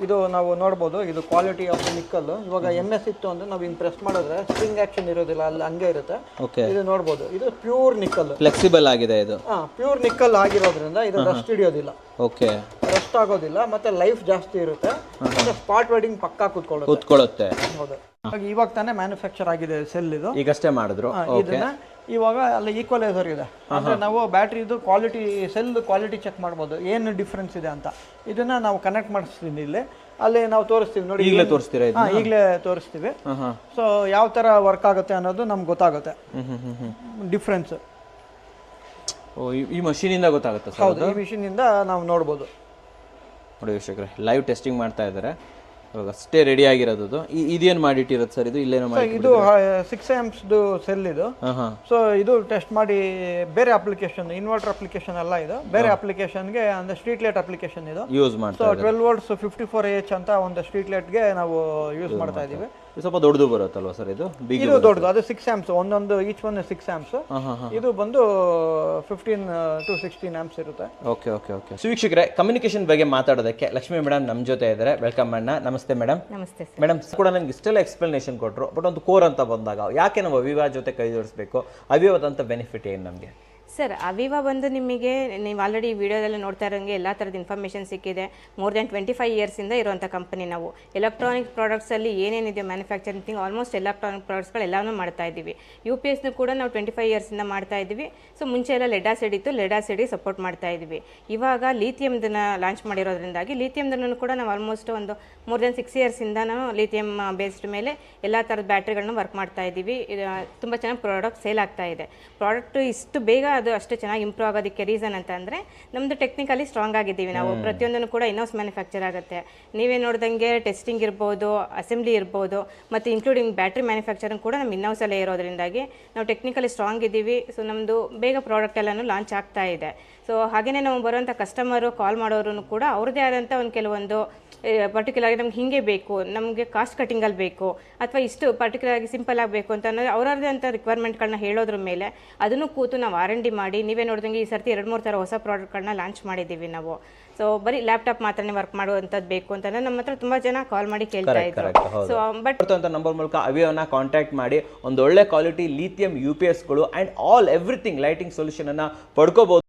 Speaker 2: ಇದು ನಾವು ನೋಡ್ಬೋದು, ಇದು ಕ್ವಾಲಿಟಿ ಆಫ್ ನಿಕ್ಕಲ್. ಇವಾಗ MS ಇತ್ತು ಅಂದ್ರೆ ನಾವು ಹಿಂಗ್ ಪ್ರೆಸ್ ಮಾಡಿದ್ರೆ ಸ್ಪ್ರಿಂಗ್ ಆಕ್ಷನ್ ಇರೋದಿಲ್ಲ, ಅಲ್ಲಿ ಹಂಗೆ ಇರುತ್ತೆ. ಇದು ನೋಡ್ಬೋದು, ಇದು ಪ್ಯೂರ್ ನಿಕ್ಕಲ್.
Speaker 1: ಫ್ಲೆಕ್ಸಿಬಲ್ ಆಗಿದೆ ಇದು.
Speaker 2: ಪ್ಯೂರ್ ನಿಕ್ಕಲ್ ಆಗಿರೋದ್ರಿಂದ ಇದು ರಸ್ಟ್ ಹಿಡಿಯೋದಿಲ್ಲ.
Speaker 1: ಓಕೆ,
Speaker 2: ರಸ್ಟ್ ಆಗೋದಿಲ್ಲ. ಮತ್ತೆ ಲೈಫ್ ಜಾಸ್ತಿ ಇರುತ್ತೆ. ಮತ್ತೆ ಸ್ಪಾಟ್ ವೆಲ್ಡಿಂಗ್ ಪಕ್ಕಾ
Speaker 1: ಕೂತ್ಕೊಳ್ಳುತ್ತೆ.
Speaker 2: ಹೌದು. ಇವಾಗ ತಾನೇ ಮ್ಯಾನುಫ್ಯಾಕ್ಚರ್ ಆಗಿದೆ ಸೆಲ್ ಇದು.
Speaker 1: ಈಗಷ್ಟೇ ಮಾಡಿದ್ರು.
Speaker 2: ಇದನ್ನ ಇವಾಗ ಅಲ್ಲಿ ಈಕ್ವಲೈಸರ್ ಇದೆ. ಅಂದ್ರೆ ನಾವು ಬ್ಯಾಟ್ರಿದು ಕ್ವಾಲಿಟಿ, ಸೆಲ್ ಕ್ವಾಲಿಟಿ ಚೆಕ್ ಮಾಡ್ಬೋದು, ಏನು ಡಿಫ್ರೆನ್ಸ್ ಇದೆ ಅಂತ. ಇದನ್ನ ನಾವು ಕನೆಕ್ಟ್ ಮಾಡಿಸ್ತೀವಿ ಇಲ್ಲಿ. ಅಲ್ಲಿ ನಾವು ತೋರಿಸ್ತೀವಿ ನೋಡಿ.
Speaker 1: ಈಗಲೇ ತೋರಿಸ್ತೀರಾ?
Speaker 2: ಈಗಲೇ ತೋರಿಸ್ತೀವಿ. ಸೊ ಯಾವ ತರ ವರ್ಕ್ ಆಗುತ್ತೆ ಅನ್ನೋದು ನಮ್ಗೆ ಗೊತ್ತಾಗುತ್ತೆ ಡಿಫ್ರೆನ್ಸ್.
Speaker 1: ಈ ಮಷೀನಿಂದ ಗೊತ್ತಾಗುತ್ತೆ ಸರ್?
Speaker 2: ಹೌದು, ಈ ಮಿಷಿನಿಂದ ನಾವು ನೋಡ್ಬೋದು.
Speaker 1: ನೋಡಿ ವೀಕ್ಷಕರೇ, ಲೈವ್ ಟೆಸ್ಟಿಂಗ್ ಮಾಡ್ತಾ ಇದ್ದಾರೆ ಇವಾಗ. ಅಷ್ಟೇ ರೆಡಿ ಆಗಿರೋದು. ಇದೇನು ಮಾಡಿಟ್ಟಿರೋದು ಸರ್ ಇದು? ಇಲ್ಲೇನೋ ಮಾಡಿ
Speaker 2: ಇದು 6 amps ಸೆಲ್ ಇದು. ಸೊ ಇದು ಟೆಸ್ಟ್ ಮಾಡಿ ಬೇರೆ ಅಪ್ಲಿಕೇಶನ್, ಇನ್ವರ್ಟರ್ ಅಪ್ಲಿಕೇಶನ್ ಎಲ್ಲ ಇದು. ಬೇರೆ ಅಪ್ಲಿಕೇಶನ್ಗೆ ಅಂದ್ರೆ ಸ್ಟ್ರೀಟ್ ಲೈಟ್ ಅಪ್ಲಿಕೇಶನ್ ಇದು
Speaker 1: ಯೂಸ್ ಮಾಡ್ತಾ.
Speaker 2: ಸೊ 12 volts 54Ah ಅಂತ ಒಂದು ಸ್ಟ್ರೀಟ್ ಲೈಟ್ಗೆ ನಾವು ಯೂಸ್ ಮಾಡ್ತಾ ಇದೀವಿ.
Speaker 1: ಸ್ವಲ್ಪ ದೊಡ್ಡದು ಬರುತ್ತಲ್ವಾ ಸರ್ ಇದು?
Speaker 2: ಇದು ದೊಡ್ಡದು, ಅದು 6 amps. ಒಂದೊಂದು ಈಚ್ ಒನ್ 6 amps. ಇದು ಬಂದು 15 to 16 amps ಇರುತ್ತೆ.
Speaker 1: Okay okay okay. ವೀಕ್ಷಕರೇ, ಕಮ್ಯುನಿಕೇಶನ್ ಬಗ್ಗೆ ಮಾತಾಡೋದಕ್ಕೆ ಲಕ್ಷ್ಮಿ ಮೇಡಮ್ ನಮ್ಮ ಜೊತೆ ಇದ್ದಾರೆ. ವೆಲ್ಕಮ್ ಅಣ್ಣ. ನಮಸ್ತೆ ಮೇಡಮ್.
Speaker 4: ನಮಸ್ತೆ
Speaker 1: ಮೇಡಮ್ ಕೂಡ ನನಗೆ ಇಷ್ಟೆಲ್ಲ ಎಕ್ಸ್ಪ್ಲನೇಷನ್ ಕೊಟ್ಟರು. ಬಟ್ ಒಂದು ಕೋರ್ ಅಂತ ಬಂದಾಗ ಯಾಕೆ ನಾವು ಅವಿವಾ ಜೊತೆ ಕೈ ಜೋಡಿಸ್ಬೇಕು? ಅವಿವಾದಂಥ ಬೆನಿಫಿಟ್ ಏನು ನಮಗೆ?
Speaker 4: ಸರ್, ಅವಿವಾ ಬಂದು ನಿಮಗೆ ನೀವು ಆಲ್ರೆಡಿ ವಿಡಿಯೋದಲ್ಲಿ ನೋಡ್ತಾ ಇರೋಂಗೆ ಎಲ್ಲ ಥರದ ಇನ್ಫಾರ್ಮೇಷನ್ ಸಿಕ್ಕಿದೆ. ಮೋರ್ ದೆನ್ 25 yearsಯಿಂದ ಇರುವಂಥ ಕಂಪನಿ. ನಾವು ಎಲೆಕ್ಟ್ರಾನಿಕ್ ಪ್ರಾಡಕ್ಟ್ಸಲ್ಲಿ ಏನೇನಿದೆ ಮ್ಯಾನುಫ್ಯಾಕ್ಚರಿಂಗ್ ಥಿಂಗ್ ಆಲ್ಮೋಸ್ಟ್ ಎಲೆಕ್ಟ್ರಾನಿಕ್ ಪ್ರಾಡಕ್ಟ್ಸ್ಗಳು ಎಲ್ಲನೂ ಮಾಡ್ತಾ ಇದ್ದೀವಿ. UPSನೂ ಕೂಡ ನಾವು 25 yearsಯಿಂದ ಮಾಡ್ತಾ ಇದ್ದೀವಿ. ಸೊ ಮುಂಚೆ ಎಲ್ಲ ಲೆಡ್ ಆಸಿಡ್ ಇತ್ತು, ಲೆಡ್ ಆಸಿಡಿಗೆ ಸಪೋರ್ಟ್ ಮಾಡ್ತಾ ಇದ್ವಿ. ಇವಾಗ ಲಿಥಿಯಮ್ದನ್ನ ಲಾಂಚ್ ಮಾಡಿರೋದ್ರಿಂದಾಗಿ ಲಿಥಿಯಮ್ದನ್ನು ಕೂಡ ನಾವು ಆಲ್ಮೋಸ್ಟ್ ಒಂದು ಮೋರ್ ದೆನ್ 6 yearsಯಿಂದ ನಾವು ಲಿಥಿಯಮ್ ಬೇಸ್ಡ್ ಮೇಲೆ ಎಲ್ಲ ಥರದ ಬ್ಯಾಟ್ರಿಗಳನ್ನ ವರ್ಕ್ ಮಾಡ್ತಾ ಇದ್ದೀವಿ. ತುಂಬ ಚೆನ್ನಾಗಿ ಪ್ರಾಡಕ್ಟ್ ಸೇಲ್ ಆಗ್ತಾ ಇದೆ. ಪ್ರಾಡಕ್ಟ್ ಇಷ್ಟು ಬೇಗ ಅದು ಅದು ಅಷ್ಟು ಚೆನ್ನಾಗಿ ಇಂಪ್ರೂವ್ ಆಗೋದಕ್ಕೆ ರೀಸನ್ ಅಂತ ಅಂದರೆ ನಮ್ಮದು ಟೆಕ್ನಿಕಲಿ ಸ್ಟ್ರಾಂಗ್ ಆಗಿದ್ದೀವಿ ನಾವು. ಪ್ರತಿಯೊಂದನ್ನು ಕೂಡ ಇನ್ಹೌಸ್ ಮ್ಯಾನುಫ್ಯಾಕ್ಚರ್ ಆಗುತ್ತೆ. ನೀವೇ ನೋಡ್ದಂಗೆ ಟೆಸ್ಟಿಂಗ್ ಇರ್ಬೋದು, ಅಸೆಂಬ್ಲಿ ಇರ್ಬೋದು, ಮತ್ತು ಇನ್ಕ್ಲೂಡಿಂಗ್ ಬ್ಯಾಟ್ರಿ ಮ್ಯಾನುಫ್ಯಾಕ್ಚರಿಂಗ್ ಕೂಡ ನಮ್ಮ ಇನ್ಹೌಸಲ್ಲೇ ಇರೋದ್ರಿಂದಾಗಿ ನಾವು ಟೆಕ್ನಿಕಲಿ ಸ್ಟ್ರಾಂಗ್ ಇದ್ದೀವಿ. ಸೊ ನಮ್ಮದು ಬೇಗ ಪ್ರಾಡಕ್ಟ್ ಎಲ್ಲನೂ ಲಾಂಚ್ ಆಗ್ತಾ ಇದೆ. ಸೊ ಹಾಗೆಯೇ ನಾವು ಬರುವಂಥ ಕಸ್ಟಮರು ಕಾಲ್ ಮಾಡೋರು ಕೂಡ ಅವ್ರದ್ದೇ ಆದಂಥ ಒಂದು ಕೆಲವೊಂದು ಪರ್ಟಿಕ್ಯುಲರ್ ಆಗಿ ನಮ್ಗೆ ಹಿಂಗೆ ಬೇಕು, ನಮಗೆ ಕಾಸ್ಟ್ ಕಟ್ಟಿಂಗಲ್ಲಿ ಬೇಕು, ಅಥವಾ ಇಷ್ಟು ಪರ್ಟಿಕ್ಯುಲರ್ ಆಗಿ ಸಿಂಪಲ್ ಆಗಬೇಕು ಅಂತ ಅನ್ನೋದು ಅವರದ್ದೇ ಅಂತ ರಿಕ್ವೈರ್ಮೆಂಟ್ಗಳನ್ನ ಹೇಳೋದ್ರ ಮೇಲೆ ಅದನ್ನು ಕೂತು ನಾವು R&D ಮಾಡಿ, ನೀವೇ ನೋಡಿದಂಗೆ ಈ ಸರ್ತಿ 2-3 ಥರ ಹೊಸ ಪ್ರಾಡಕ್ಟ್ಗಳನ್ನ ಲಾಂಚ್ ಮಾಡಿದ್ದೀವಿ ನಾವು. ಸೊ ಬರೀ ಲ್ಯಾಪ್ಟಾಪ್ ಮಾತ್ರನೇ ವರ್ಕ್ ಮಾಡುವಂಥದ್ದು ಬೇಕು ಅಂತಂದ್ರೆ ನಮ್ಮ ಹತ್ರ ತುಂಬ ಜನ ಕಾಲ್ ಮಾಡಿ ಕೇಳ್ತಾ ಇದ್ರು. ಸೊ ಬಟ್
Speaker 1: ನಂಬರ್ ಮೂಲಕ ಅವಿಯೋನ ಕಾಂಟ್ಯಾಕ್ಟ್ ಮಾಡಿ ಒಂದು ಒಳ್ಳೆ ಕ್ವಾಲಿಟಿ ಲಿಥಿಯಂ UPSಗಳು and all everything lighting solution ಅನ್ನು ಪಡ್ಕೋಬಹುದು.